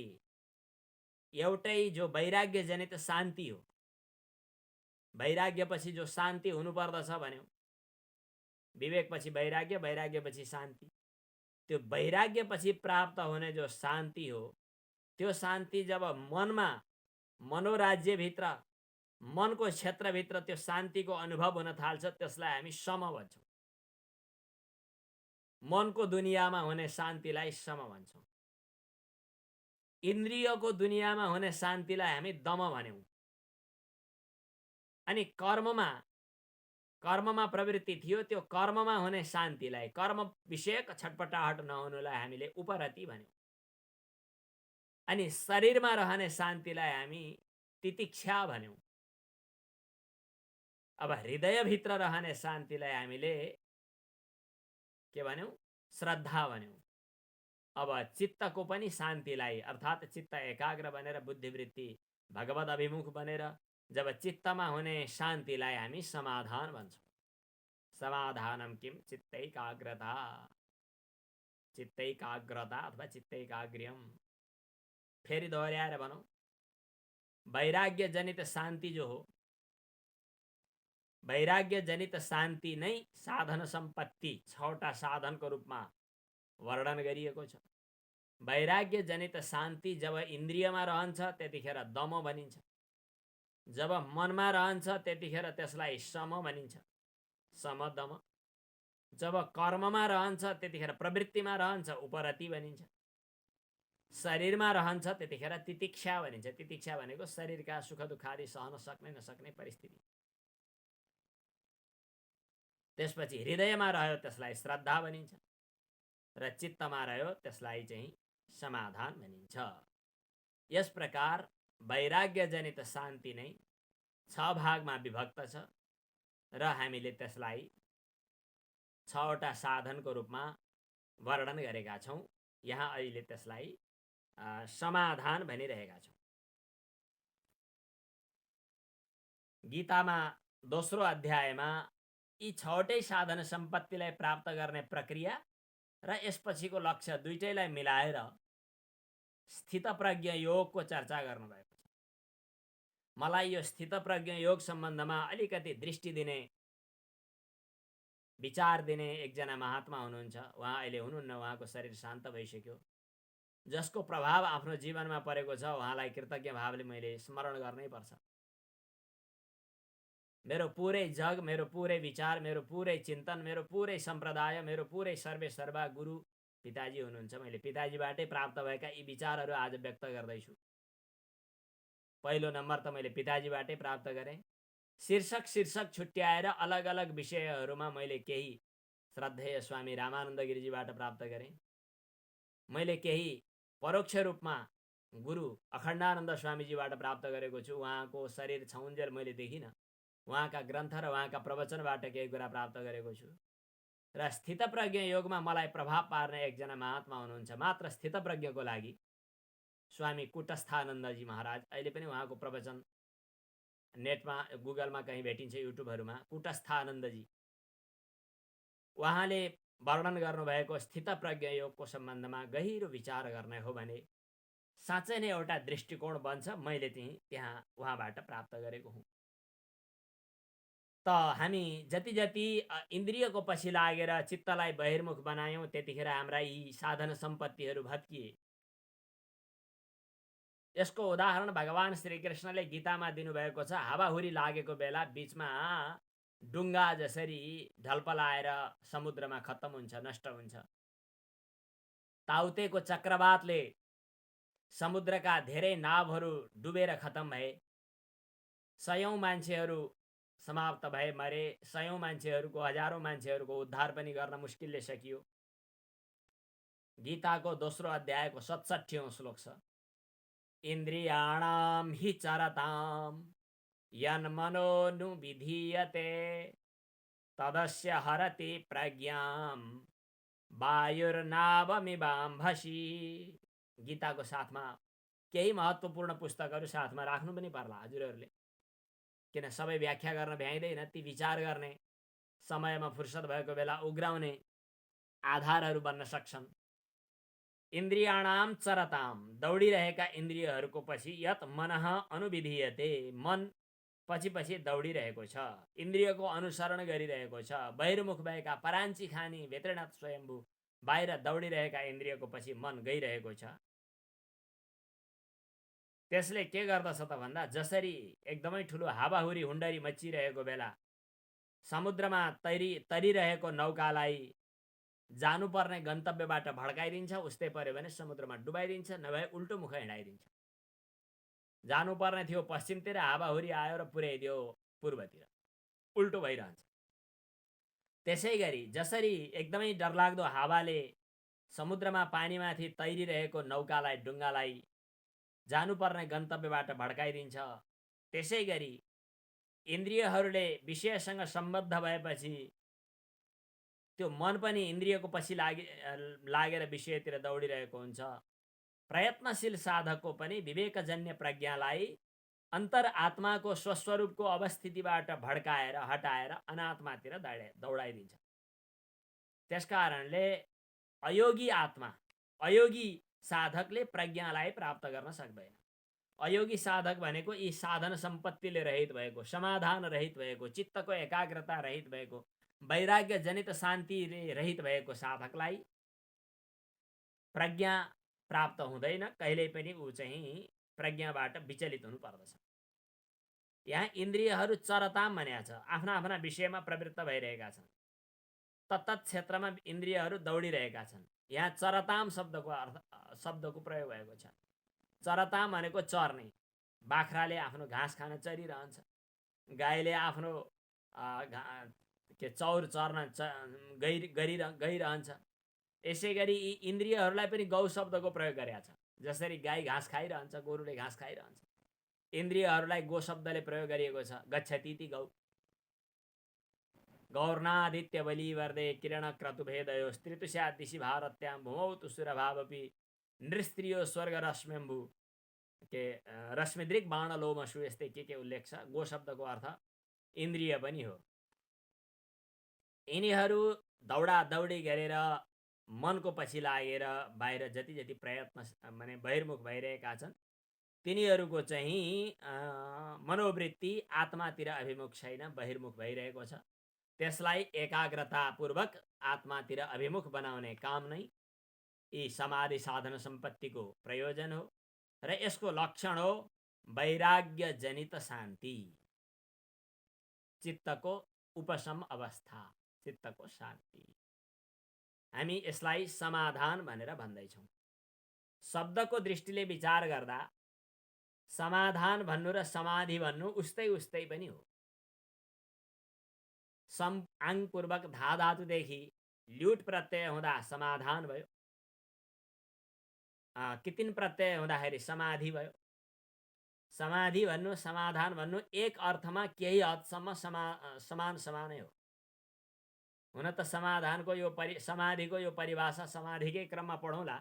एउटै जो वैराग्य जनित शान्ति हो, वैराग्यपछि जो शान्ति हुनुपर्दछ भन्यो, विवेकपछि वैराग्य, वैराग्यपछि शान्ति। त्यो वैराग्यपछि प्राप्त हुने जो शान्ति हो, त्यो शान्ति जब मनमा, मनोराज्यभित्र, मनको क्षेत्रभित्र त्यो शान्तिको अनुभव हुन थाल्छ, त्यसलाई हामी सम भन्छौँ। मनको दुनियाँमा हुने शान्तिलाई सम भन्छौँ। इन्द्रियको दुनियाँमा हुने शान्तिलाई हामी दम भन्यौँ। अनि कर्ममा प्रवृत्ति थियो, त्यो कर्ममा हुने शान्तिलाई, कर्म विषयक छटपटाहट नहुनुलाई हामीले उपरति भन्यौँ। अनि शरीरमा रहने शान्तिलाई हामी तितिक्षा भन्यौँ। अब हृदयभित्र रहने शान्तिलाई हामीले के भन्यौँ? श्रद्धा भन्यौँ। अब चित्तको पनि शान्तिलाई अर्थात् चित्त एकाग्र बनेर बुद्धिवृत्ति भगवत अभिमुख बनेर जब चित्तमा हुने शान्तिलाई हामी समाधान भन्छौँ। समाधानम किम चित्तैकाग्रता, चित्तैकाग्रता अथवा चित्तैकाग्र्यम। फेरि दोहोऱ्याएर भनौँ, वैराग्य जनित शान्ति जो हो, वैराग्य जनित शान्ति नै साधन सम्पत्ति 6वटा साधनको रूपमा वर्णन गरिएको छ। वैराग्य जनित शान्ति जब इन्द्रियमा रहन्छ त्यतिखेर दम भनिन्छ। जब मनमा रहन्छ त्यतिखेर त्यसलाई सम भनिन्छ, सम दम। जब कर्ममा रहन्छ त्यतिखेर प्रवृत्तिमा रहन्छ, उपरति भनिन्छ। शरीरमा रहन्छ त्यतिखेर तितिक्षा भनिन्छ। तितिक्षा भनेको शरीरका सुख दुःखादि सहन सक्ने नसक्ने परिस्थिति। त्यसपछि हृदयमा रह्यो त्यसलाई श्रद्धा भनिन्छ र चित्तमा रह्यो त्यसलाई चाहिँ समाधान भनिन्छ। यस प्रकार वैराग्य जनित शान्ति नै 6 भागमा विभक्त छ र हामीले त्यसलाई 6वटा साधनको रूपमा वर्णन गरेका छौँ। यहाँ अहिले त्यसलाई समाधान भनिरहेका छौँ। गीतामा दोस्रो अध्यायमा यी 6वटै साधन सम्पत्तिलाई प्राप्त गर्ने प्रक्रिया र यसपछिको लक्ष्य दुईटैलाई मिलाएर स्थितप्रज्ञ योगको चर्चा गर्नुभएको छ। मलाई यो स्थितप्रज्ञ योग सम्बन्धमा अलिकति दृष्टि दिने, विचार दिने एकजना महात्मा हुनुहुन्छ। उहाँ अहिले हुनुहुन्न, उहाँको शरीर शान्त भइसक्यो। जसको प्रभाव आफ्नो जीवनमा परेको छ उहाँलाई कृतज्ञ भावले मैले स्मरण गर्नै पर्छ। मेरो पुरै जग, मेरो पुरै विचार, मेरो पुरै चिन्तन, मेरो पुरै सम्प्रदाय, मेरो पुरै सर्वे सर्वा गुरु पिताजी हुनुहुन्छ। मैले पिताजीबाटै प्राप्त भएका यी विचारहरू आज व्यक्त गर्दैछु। पहिलो नम्बर त मैले पिताजीबाटै प्राप्त गरेँ। शीर्षक छुट्याएर अलग अलग विषयहरूमा मैले केही श्रद्धेय स्वामी रामानन्द गिरिजीबाट प्राप्त गरेँ। मैले केही परोक्ष रूपमा गुरु अखण्डानन्द स्वामीजीबाट प्राप्त गरेको छु। उहाँको शरीर छौन्जेल मैले देखिनँ। उहाँका ग्रन्थ र उहाँका प्रवचनबाट केही कुरा प्राप्त गरेको छु। र स्थितप्रज्ञ योगमा मलाई प्रभाव पार्ने एकजना महात्मा हुनुहुन्छ मात्र स्थितप्रज्ञको लागि, स्वामी कुटस्थानन्दजी महाराज। अहिले पनि उहाँको प्रवचन नेटमा गुगलमा कहीँ भेटिन्छ, युट्युबहरूमा। कुटस्थानन्दजी उहाँले वर्णन गर्नुभएको स्थितप्रज्ञ योगको सम्बन्धमा गहिरो विचार गर्ने हो भने साँच्चै नै एउटा दृष्टिकोण बन्छ। मैले त्यहाँ उहाँबाट प्राप्त गरेको हुँ। त हामी जति जति इन्द्रियको पछि लागेर चित्तलाई बहिर्मुख बनायौँ त्यतिखेर हाम्रा यी साधन सम्पत्तिहरू भत्किए। यसको उदाहरण भगवान श्रीकृष्णले गीतामा दिनुभएको छ। हावाहुरी लागेको बेला बिचमा डुङ्गा जसरी ढल्पलाएर समुद्रमा खत्तम हुन्छ, नष्ट हुन्छ, ताउतेको चक्रवातले समुद्रका धेरै नावहरू डुबेर खत्तम भए, सयौं मान्छेहरू समाप्त भए, मरे, सयौं मान्छेहरूको, हजारौं मान्छेहरूको उद्धार पनि गर्न मुस्किलले सकियो। गीताको दोस्रो अध्यायको 67औं श्लोक छ, इन्द्रियाणाम हि चरताम यन्मनोनुविधीयते तदस्य हरति प्रज्ञाम वायुर्नावमिवाम्भसि। गीताको साथमा केही महत्त्वपूर्ण पुस्तकहरू साथमा राख्नु पनि पर्ला हजुरहरूले, किन सबै व्याख्या गर्न भ्याइँदैन। ती विचार गर्ने, समयमा फुर्सद भएको बेला उग्राउने आधारहरू बन्न सक्छन्। इन्द्रियाणाम चरताम, दौडिरहेका इन्द्रियहरूको पछि, यत मनः अनुविधीयते, मन पछि पछि दौडिरहेको छ, इन्द्रियको अनुसरण गरिरहेको छ। बहिर्मुख भएका पराञ्ची खानी भेतृनाथ स्वयम्भू बाहिर दौडिरहेका इन्द्रियको पछि मन गइरहेको छ। त्यसले के गर्दछ त भन्दा, जसरी एकदमै ठुलो हावाहुरी हुन्डरी मचिरहेको बेला समुद्रमा तरिरहेको नौकालाई जानुपर्ने गन्तव्यबाट भड्काइदिन्छ, उस्तै पर्यो भने समुद्रमा डुबाइदिन्छ, नभए उल्टो मुख हिँडाइदिन्छ। जानुपर्ने थियो पश्चिमतिर, हावाहुरी आयो र पुर्याइदियो पूर्वतिर, उल्टो भइरहन्छ। त्यसै गरी जसरी एकदमै डरलाग्दो हावाले समुद्रमा पानीमाथि तैरिरहेको नौकालाई, डुङ्गालाई जानुपर्ने गन्तव्यबाट भड्काइदिन्छ, त्यसै गरी इन्द्रियहरूले विषयसँग सम्बद्ध भएपछि त्यो मन पनि इन्द्रियको पछि लागेर विषयतिर दौडिरहेको हुन्छ। प्रयत्नशील साधकको पनि विवेकजन्य प्रज्ञालाई अन्तर आत्माको स्वस्वरूपको अवस्थितिबाट भड्काएर हटाएर अनात्मातिर दौडाइदिन्छ। त्यसकारणले अयोगी आत्मा, अयोगी साधकले प्रज्ञालाई प्राप्त गर्न सक्दैन। अयोगी साधक भनेको यी साधन सम्पत्तिले रहित भएको, समाधान रहित भएको, चित्तको एकाग्रता रहित भएको, वैराग्य जनित शान्तिले रहित भएको साधकलाई प्रज्ञा प्राप्त हुँदैन। कहिल्यै पनि ऊ चाहिँ प्रज्ञाबाट विचलित हुनु पर्दछ। यहाँ इन्द्रियहरू चरताम भनेको छ, आफ्ना आफ्ना विषयमा प्रवृत्त भइरहेका छन्। तत्त क्षेत्रमा इन्द्रियहरू दौडिरहेका छन्। यहाँ चरताम शब्दको प्रयोग भएको छ। चरताम भनेको चर्ने। बाख्राले आफ्नो घाँस खान चरिरहन्छ, गाईले आफ्नो चौर चर्न गइरहन्छ। यसै गरी यी इन्द्रियहरूलाई पनि गौ शब्दको प्रयोग गरेका छ। जसरी गाई घाँस खाइरहन्छ, गोरुले घाँस खाइरहन्छ, इन्द्रियहरूलाई गो शब्दले प्रयोग गरिएको छ। गच्छतीति गौ। गौर्नादित्य बली वर्दे किरण क्रतुभेदयो स्त्रितुष्या दिशि भारत्याम भूमौ तु सुरभावपि नृस्त्रियो स्वर्ग रश्म्यम्भु के रश्मिदृक् बाणलोमसु, यस्तै के उल्लेख छ। गो शब्दको अर्थ इन्द्रिय पनि हो। यिनीहरू दौडा दौडी गरेर मनको पछि लागेर बाहिर जति जति प्रयत्न माने बहिर्मुख भइरहेका छन्, तिनीहरूको चाहिँ मनोवृत्ति आत्मातिर अभिमुख छैन, बहिर्मुख भइरहेको छ। त्यसलाई एकाग्रतापूर्वक आत्मातिर अभिमुख बनाउने काम नै यी समाधि साधन सम्पत्तिको प्रयोजन हो र यसको लक्षण हो वैराग्य जनित शान्ति, चित्तको उपशम अवस्था, चित्तको शान्ति। हामी यसलाई समाधान भनेर भन्दैछौँ। शब्दको दृष्टिले विचार गर्दा समाधान भन्नु र समाधि भन्नु उस्तै उस्तै पनि हो। सम आङपूर्वक धा धातुदेखि ल्युट प्रत्यय हुँदा समाधान भयो, कितिन प्रत्यय हुँदाखेरि समाधि भयो। समाधि भन्नु समाधान भन्नु एक अर्थमा केही हदसम्म समान समानै हो। हुन त समाधानको यो समाधिको यो परिभाषा समाधिकै क्रममा पढौँला,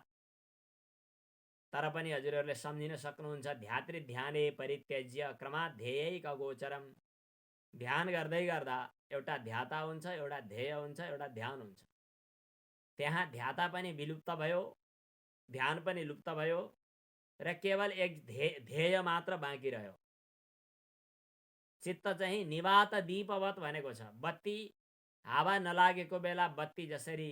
तर पनि हजुरहरूले सम्झिन सक्नुहुन्छ। ध्यात्री ध्याने परित्यज्य क्रमाध्येयैक गोचरम। ध्यान गर्दै गर्दा एउटा ध्येता हुन्छ, एउटा ध्येय हुन्छ, एउटा ध्यान हुन्छ। त्यहाँ ध्येता पनि विलुप्त भयो, ध्यान पनि लुप्त भयो र केवल एक ध्येय मात्र बाँकी रह्यो। चित्त चाहिँ निवात दीपवत भनेको छ। बत्ती हावा नलागेको बेला बत्ती जसरी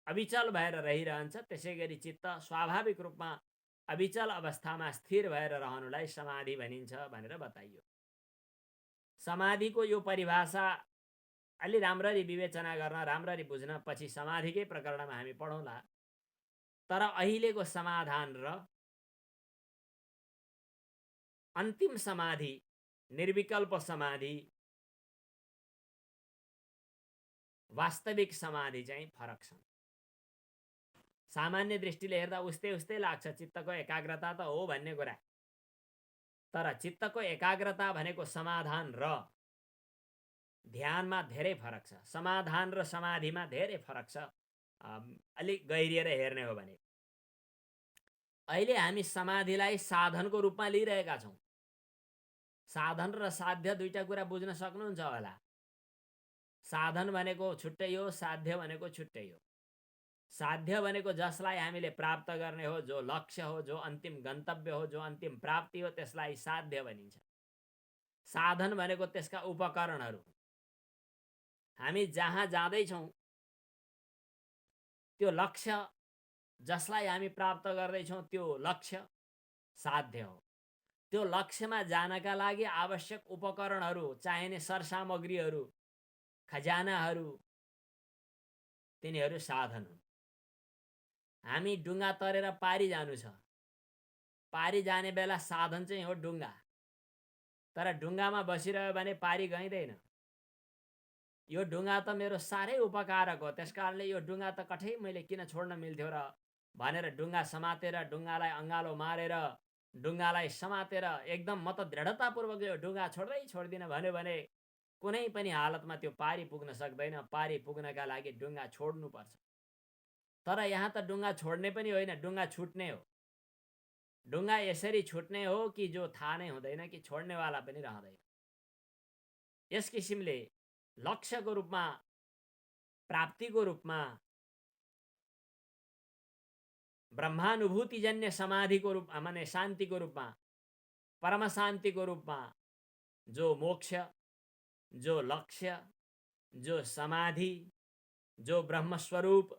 अविचल भएर रहिरहन्छ, त्यसै गरी चित्त स्वाभाविक रूपमा अविचल अवस्थामा स्थिर भएर रहनुलाई समाधि भनिन्छ भनेर बताइयो। समाधिको यो परिभाषा अलि राम्ररी विवेचना गर्न, राम्ररी बुझ्न पछि समाधिकै प्रकरणमा हामी पढौँला। तर अहिलेको समाधान र अन्तिम समाधि, निर्विकल्प समाधि, वास्तविक समाधि चाहिँ फरक छन्। सामान्य दृष्टिले हेर्दा उस्तै उस्तै लाग्छ, चित्तको एकाग्रता त हो भन्ने कुरा। तर चित्तको एकाग्रता भनेको समाधान र ध्यानमा धेरै फरक छ। समाधान र समाधिमा धेरै फरक छ। अलिक गहिरिएर हेर्ने हो भने अहिले हामी समाधिलाई साधनको रूपमा लिइरहेका छौँ। साधन र साध्य दुईटा कुरा बुझ्न सक्नुहुन्छ होला। साधन भनेको छुट्टै हो, साध्य भनेको छुट्टै हो। साध्य भनेको जसलाई हामीले प्राप्त गर्ने हो, जो लक्ष्य हो, जो अन्तिम गन्तव्य हो, जो अन्तिम प्राप्ति हो, त्यसलाई साध्य भनिन्छ। साधन भनेको त्यसका उपकरणहरू। हामी जहाँ जाँदैछौँ त्यो लक्ष्य जसलाई हामी प्राप्त गर्दैछौँ त्यो लक्ष्य साध्य हो। त्यो लक्ष्यमा जानका लागि आवश्यक उपकरणहरू, चाहिने सरसामग्रीहरू, खजानाहरू, तिनीहरू साधन हुन्। हामी डुङ्गा तरेर पारी जानु छ, पारी जाने बेला साधन चाहिँ हो डुङ्गा। तर डुङ्गामा बसिरह्यो भने पारी गइँदैन। यो डुङ्गा त मेरो साह्रै उपकारक हो, त्यसकारणले यो डुङ्गा त कठै मैले किन छोड्न मिल्थ्यो र भनेर डुङ्गा समातेर, डुङ्गालाई अँगालो मारेर, डुङ्गालाई समातेर एकदम म त दृढतापूर्वक यो डुङ्गा छोड्दिनँ भन्यो भने कुनै पनि हालतमा त्यो पारी पुग्न सक्दैन। पारी पुग्नका लागि डुङ्गा छोड्नुपर्छ। तर यहाँ त डुङ्गा छोड्ने पनि होइन, डुङ्गा छुट्ने हो। डुङ्गा यसरी छुट्ने हो कि जो थाहा नै हुँदैन कि छोड्नेवाला पनि रहँदैन। यस किसिमले लक्ष्यको रूपमा, प्राप्तिको रूपमा, ब्रह्मानुभूतिजन्य समाधिको रूपमा माने शान्तिको रूपमा, परम शान्तिको रूपमा जो मोक्ष, जो लक्ष्य, जो समाधि, जो ब्रह्मस्वरूप,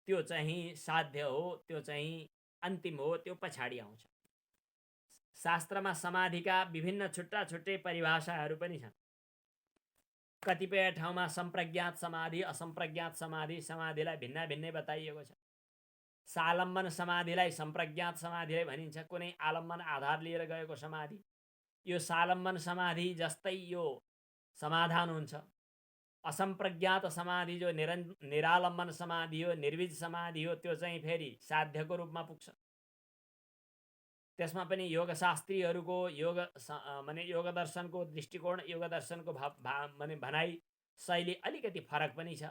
त्यो चाहिँ साध्य हो, त्यो चाहिँ अन्तिम हो, त्यो पछाडि आउँछ। शास्त्रमा समाधिका विभिन्न छुट्टा छुट्टै परिभाषाहरू पनि छन्। कतिपय ठाउँमा सम्प्रज्ञात समाधि, असम्प्रज्ञात समाधि, समाधिलाई भिन्न भिन्नै बताइएको छ। सालम्बन समाधिलाई सम्प्रज्ञात समाधिलाई भनिन्छ, कुनै आलम्बन आधार लिएर गएको समाधि। यो सालम्बन समाधि जस्तै यो समाधान हुन्छ। असम्प्रज्ञात समाधि जो निरालम्बन समाधि हो, निर्विज समाधि हो, त्यो चाहिँ फेरि साध्यको रूपमा पुग्छ। त्यसमा पनि योगशास्त्रीहरूको माने योग दर्शनको दृष्टिकोण, योग दर्शनको माने भनाइ शैली अलिकति फरक पनि छ।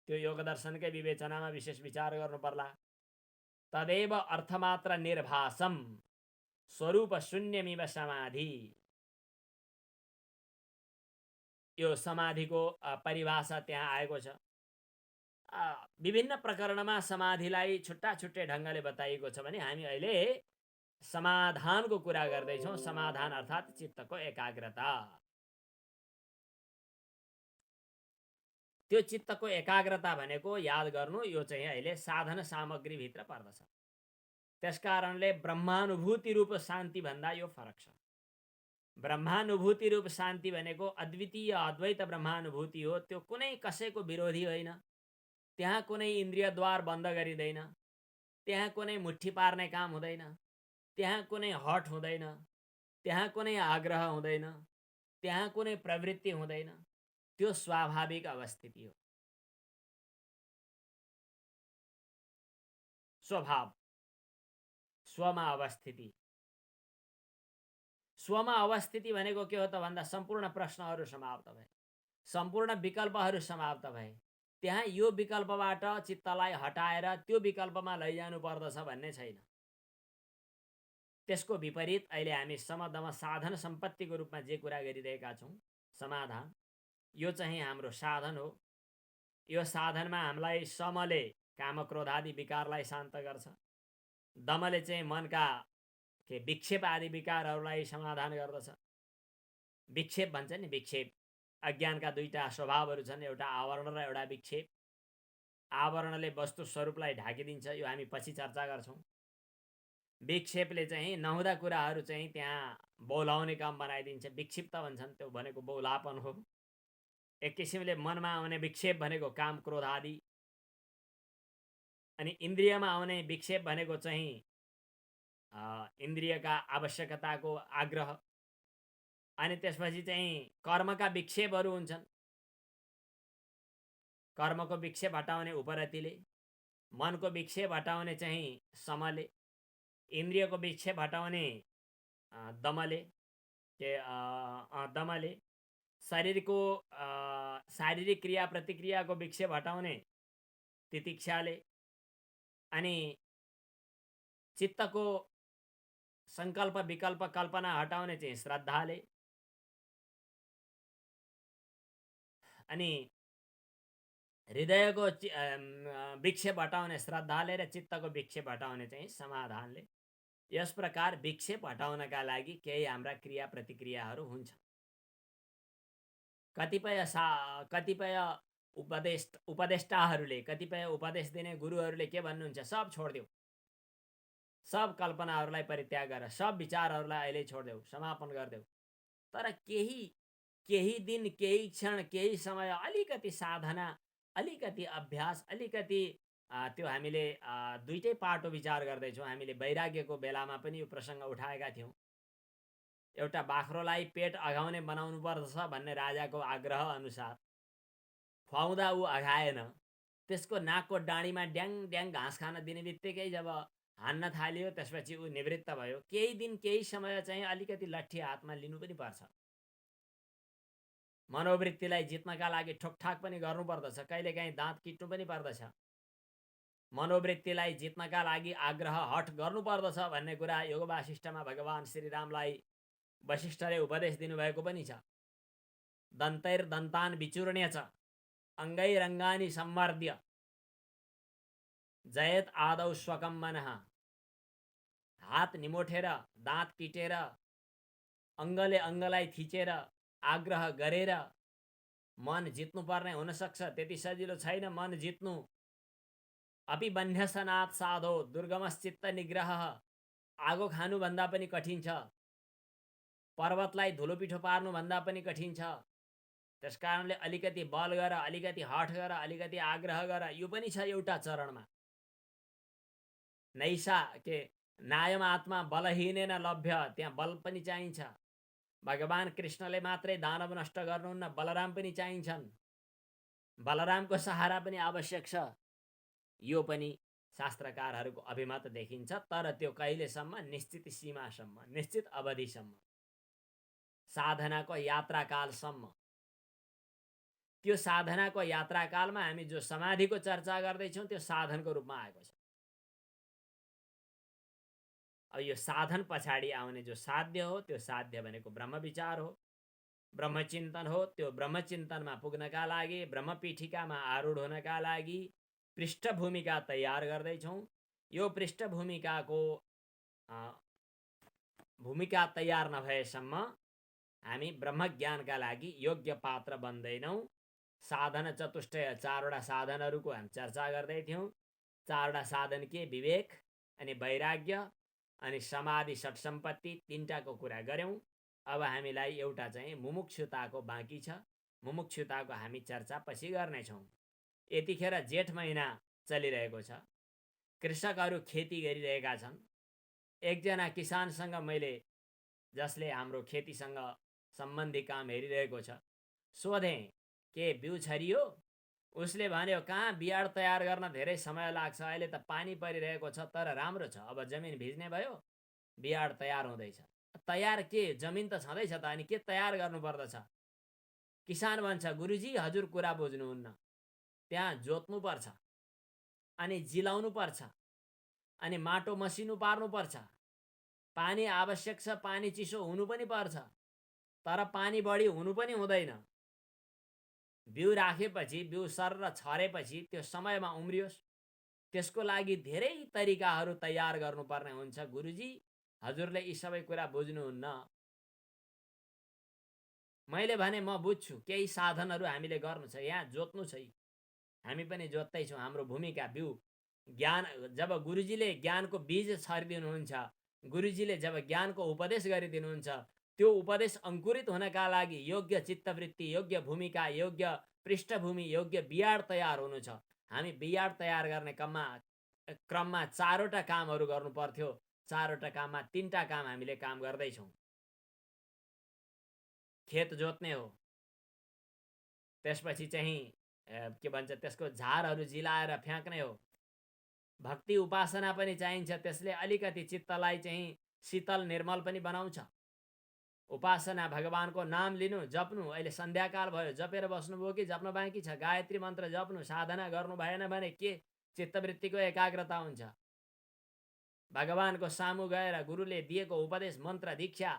त्यो योग दर्शनकै विवेचनामा विशेष विचार गर्नु पर्ला। तदेव अर्थमात्र निर्भासम स्वरूप शून्यमिव समाधि। यो समाधिको परिभाषा त्यहाँ आएको छ। विभिन्न प्रकरणमा समाधिलाई छुट्टा छुट्टै ढङ्गले बताइएको छ भने हामी अहिले समाधानको कुरा गर्दैछौँ। समाधान अर्थात् चित्तको एकाग्रता। त्यो चित्तको एकाग्रता भनेको याद गर्नु, यो चाहिँ अहिले साधन सामग्रीभित्र पर्दछ। त्यसकारणले ब्रह्मानुभूति रूप शान्ति भन्दा यो फरक छ। ब्रह्मानुभूति रूप शान्ति भनेको अद्वितीय अद्वैत ब्रह्मानुभूति हो। त्यो कुनै कसैको विरोधी होइन। त्यहाँ कुनै इन्द्रियद्वार बन्द गरिँदैन, त्यहाँ कुनै मुट्ठी पार्ने काम हुँदैन, त्यहाँ कुनै हट हुँदैन, त्यहाँ कुनै आग्रह हुँदैन, त्यहाँ कुनै प्रवृत्ति हुँदैन। त्यो स्वाभाविक अवस्थिति हो, स्वभाव, स्वमा अवस्थिति। स्वमा अवस्थिति भनेको के हो त भन्दा सम्पूर्ण प्रश्नहरू समाप्त भए, सम्पूर्ण विकल्पहरू समाप्त भए, त्यहाँ यो विकल्पबाट चित्तलाई हटाएर त्यो विकल्पमा लैजानु पर्दछ भन्ने छैन। त्यसको विपरीत अहिले हामी समदम साधन सम्पत्तिको रूपमा जे कुरा गरिरहेका छौँ, समाधान, यो चाहिँ हाम्रो साधन हो। यो साधनमा हामीलाई समले कामक्रोधादि विकारलाई शान्त गर्छ, दमले चाहिँ मनका विक्षेप आदि विकारहरूलाई समाधान गर्दछ। विक्षेप भन्छ नि, विक्षेप अज्ञानका दुईटा स्वभावहरू छन्, एउटा आवरण र एउटा विक्षेप। आवरणले वस्तु स्वरूपलाई ढाकिदिन्छ, यो हामी पछि चर्चा गर्छौँ। विक्षेपले चाहिँ नहुँदा कुराहरू चाहिँ त्यहाँ बौलाउने काम बनाइदिन्छ, विक्षिप्त भन्छन्। त्यो भनेको बौलापन हो। एक किसिमले मनमा आउने विक्षेप भनेको काम क्रोध आदि, अनि इन्द्रियमा आउने विक्षेप भनेको चाहिँ इन्द्रियका आवश्यकताको आग्रह, अनि त्यसपछि चाहिँ कर्मका विक्षेपहरू हुन्छन्। कर्मको विक्षेप हटाउने उपरतिले, मनको विक्षेप हटाउने चाहिँ समले, इन्द्रियको विक्षेप हटाउने दमले, दमले, शरीरको शारीरिक क्रिया प्रतिक्रियाको विक्षेप हटाउने तितिक्षाले, अनि चित्तको संकल्प विकल्प कल्पना हटाउने चाहिँ श्रद्धाले, अनि हृदयको विक्षेप हटाउने श्रद्धाले र चित्तको विक्षेप हटाउने चाहिँ समाधानले। यस प्रकार विक्षेप हटाउनका लागि केही हाम्रा क्रिया प्रतिक्रियाहरू हुन्छ। कतिपय उपदेष्टाहरूले, कतिपय उपदेश दिने गुरुहरूले के भन्नुहुन्छ, सब छोडिदेऊ, सब कल्पनाहरूलाई परित्याग गर, सब विचारहरूलाई अहिले छोडिदेऊ, समापन गरिदेऊ। तर केही दिन, केही क्षण, केही समय, अलिकति साधना, अलिकति अभ्यास, अलिकति त्यो हामीले दुईटै पाटो विचार गर्दैछौँ। हामीले वैराग्यको बेलामा पनि यो प्रसङ्ग उठाएका थियौँ। एउटा बाख्रोलाई पेट अघाउने बनाउनु पर्दछ भन्ने राजाको आग्रह अनुसार खुवाउँदा ऊ अघाएन। त्यसको नाकको डाँडीमा ड्याङ ड्याङ घाँस खान दिने बित्तिकै जब हान्न थाल्यो, त्यसपछि ऊ निवृत्त भयो। केही दिन, केही समय चाहिँ अलिकति लट्ठी हातमा लिनु पनि पर्छ। मनोवृत्तिलाई जित्नका लागि ठोकठाक पनि गर्नुपर्दछ, कहिलेकाहीँ दाँत किट्नु पनि पर्दछ। मनोवृत्तिलाई जित्नका लागि आग्रह हठ गर्नुपर्दछ भन्ने कुरा योग वासिष्ठमा भगवान श्रीरामलाई वशिष्ठले उपदेश दिनुभएको पनि छ। दन्तैर्दन्तान् विचूर्ण्य च अङ्गैरङ्गानि सम्मर्द्य जयत आदौ स्वकं मनः। हात निमोठेर दाँत पिटेर अङ्गले अङ्गलाई थिचेर आग्रह गरेर मन जित्नुपर्ने हुनसक्छ, त्यति सजिलो छैन मन जित्नु। अपि बन्ध्यसनात् साधो दुर्गमश्चित्त निग्रह। आगो खानुभन्दा पनि कठिन छ, पर्वतलाई धुलो पिठो पार्नुभन्दा पनि कठिन छ। त्यस कारणले अलिकति बल गर, अलिकति हठ गर, अलिकति आग्रह गर, यो पनि छ एउटा चरणमा। नैसा के नायम आत्मा बलहीनेन लभ्य, त्यहाँ बल पनि चाहिन्छ। भगवान कृष्णले मात्रै दानव नष्ट गर्नुहुन्न, बलराम पनि चाहिन्छन्, बलरामको सहारा पनि आवश्यक छ। यो पनि शास्त्रकारहरूको अभिमत देखिन्छ, तर त्यो कहिलेसम्म? निश्चित सीमासम्म, निश्चित अवधिसम्म, साधनाको यात्राकालसम्म। त्यो साधनाको यात्राकालमा हामी जो समाधिको चर्चा गर्दैछौँ त्यो साधनको रूपमा आएको छ। अब यो साधन पछाडि आउने जो साध्य हो, त्यो साध्य भनेको ब्रह्म विचार हो, ब्रह्मचिन्तन हो। त्यो ब्रह्मचिन्तनमा पुग्नका लागि, ब्रह्मपीठिकामा आरूढ हुनका लागि पृष्ठभूमिका तयार गर्दैछौँ। यो पृष्ठभूमिकाको भूमिका तयार नभएसम्म हामी ब्रह्मज्ञानका लागि योग्य पात्र बन्दैनौँ। साधन चतुष्टय, चारवटा साधनहरूको हामी चर्चा गर्दै थियौँ। चारवटा साधन के? विवेक, अनि वैराग्य, अनि समाधि, षट्सम्पत्ति, तीनटाको कुरा गऱ्यौँ। अब हामीलाई एउटा चाहिँ मुमुक्षुताको बाँकी छ। मुमुक्षुताको हामी चर्चा पछि गर्नेछौँ। यतिखेर जेठ महिना चलिरहेको छ, कृषकहरू खेती गरिरहेका छन्। एकजना किसानसँग मैले, जसले हाम्रो खेतीसँग सम्बन्धी काम हेरिरहेको छ, सोधेँ के बिउ छरियो? उसले भन्यो कहाँ, बियाड तयार गर्न धेरै समय लाग्छ, अहिले त पानी परिरहेको छ, तर राम्रो छ, अब जमिन भिज्ने भयो, बियाड तयार हुँदैछ। तयार के? जमिन त छँदैछ त, अनि के तयार गर्नुपर्दछ? किसान भन्छ गुरुजी हजुर कुरा बुझ्नुहुन्न, त्यहाँ जोत्नु पर्छ, अनि जिलाउनु पर्छ, अनि माटो मसिनो पार्नु पर्छ, पानी आवश्यक छ, पानी चिसो हुनु पनि पर्छ, तर पानी बढी हुनु पनि हुँदैन। बिउ राखेपछि, बिउ सर्र छरेपछि त्यो समयमा उम्रियोस्, त्यसको लागि धेरै तरिकाहरू तयार गर्नुपर्ने हुन्छ। गुरुजी हजुरले यी सबै कुरा बुझ्नुहुन्न। मैले भने म बुझ्छु, केही साधनहरू हामीले गर्नु छ, यहाँ जोत्नु छ, हामी पनि जोत्दैछौँ। हाम्रो भूमिका बिउ ज्ञान, जब गुरुजीले ज्ञानको बीज छरिदिनुहुन्छ, गुरुजीले जब ज्ञानको उपदेश गरिदिनुहुन्छ, त्यो उपदेश अङ्कुरित हुनका लागि योग्य चित्तवृत्ति, योग्य भूमिका, योग्य पृष्ठभूमि, योग्य बियाड तयार हुनु छ। हामी बियाड तयार गर्ने क्रममा चारवटा कामहरू गर्नु पर्थ्यो। चारवटा काममा तीनटा काम हामीले काम गर्दैछौँ। खेत जोत्ने हो, त्यसपछि चाहिँ के भन्छ त्यसको झारहरू जिलाएर फ्याँक्ने हो। भक्ति उपासना पनि चाहिन्छ, त्यसले अलिकति चित्तलाई चाहिँ शीतल निर्मल पनि बनाउँछ। उपासना भगवानको नाम लिनु, जप्नु। अहिले सन्ध्याकाल भयो, जपेर बस्नुभयो कि जप्न बाँकी छ? गायत्री मन्त्र जप्नु, साधना गर्नु भएन भने के? चित्तवृत्तिको एकाग्रता हुन्छ। भगवानको सामु गएर गुरुले दिएको उपदेश, मन्त्र, दीक्षा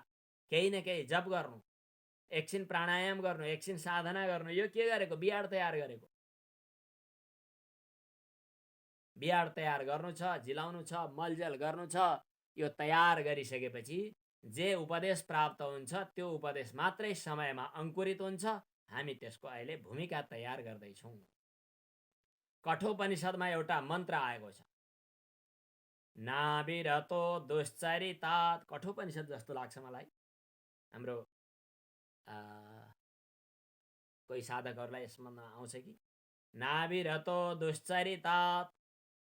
केही न केही जप गर्नु, एकछिन प्राणायाम गर्नु, एकछिन साधना गर्नु। यो के गरेको? बियाड तयार गरेको। बियाड तयार गर्नु छ, जिलाउनु छ, मलजल गर्नु छ। यो तयार गरिसकेपछि जे उपदेश प्राप्त हुन्छ त्यो उपदेश मात्रै समयमा अङ्कुरित हुन्छ। हामी त्यसको अहिले भूमिका तयार गर्दैछौँ। कठोपनिषदमा एउटा मन्त्र आएको छ, नाभिरतो दुश्चरितात्। कठोपनिषद जस्तो लाग्छ मलाई। हाम्रो कोही साधकहरूलाई यसमा आउँछ कि नाभिरतो दुश्चरितात्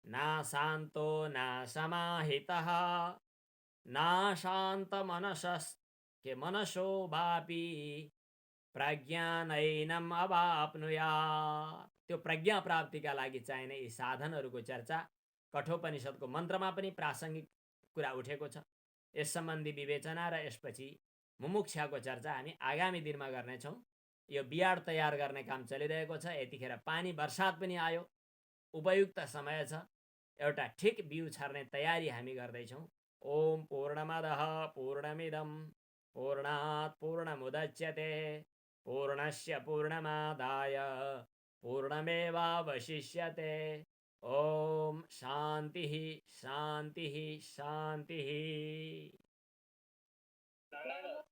ना शान्तो ना समाहितः ना शान्त मनसो वापि प्रज्ञानैनम् अवाप्नुयात्। त्यो प्रज्ञा प्राप्तिका लागि चाहिने यी साधनहरूको चर्चा कठोपनिषदको मन्त्रमा पनि प्रासङ्गिक कुरा उठेको छ। यस सम्बन्धी विवेचना र यसपछि मुमुक्षाको चर्चा हामी आगामी दिनमा गर्नेछौँ। यो बियाड तयार गर्ने काम चलिरहेको छ। यतिखेर पानी बर्सात पनि आयो, उपयुक्त समय छ। एउटा ठिक बिउ छर्ने तयारी हामी गर्दैछौँ। ओम पूर्णमदः पूर्णमिदं पूर्णात् पूर्णमुदच्यते पूर्णस्य पूर्णमादाय पूर्णमेवावशिष्यते। ओम शान्तिः शान्तिः शान्तिः।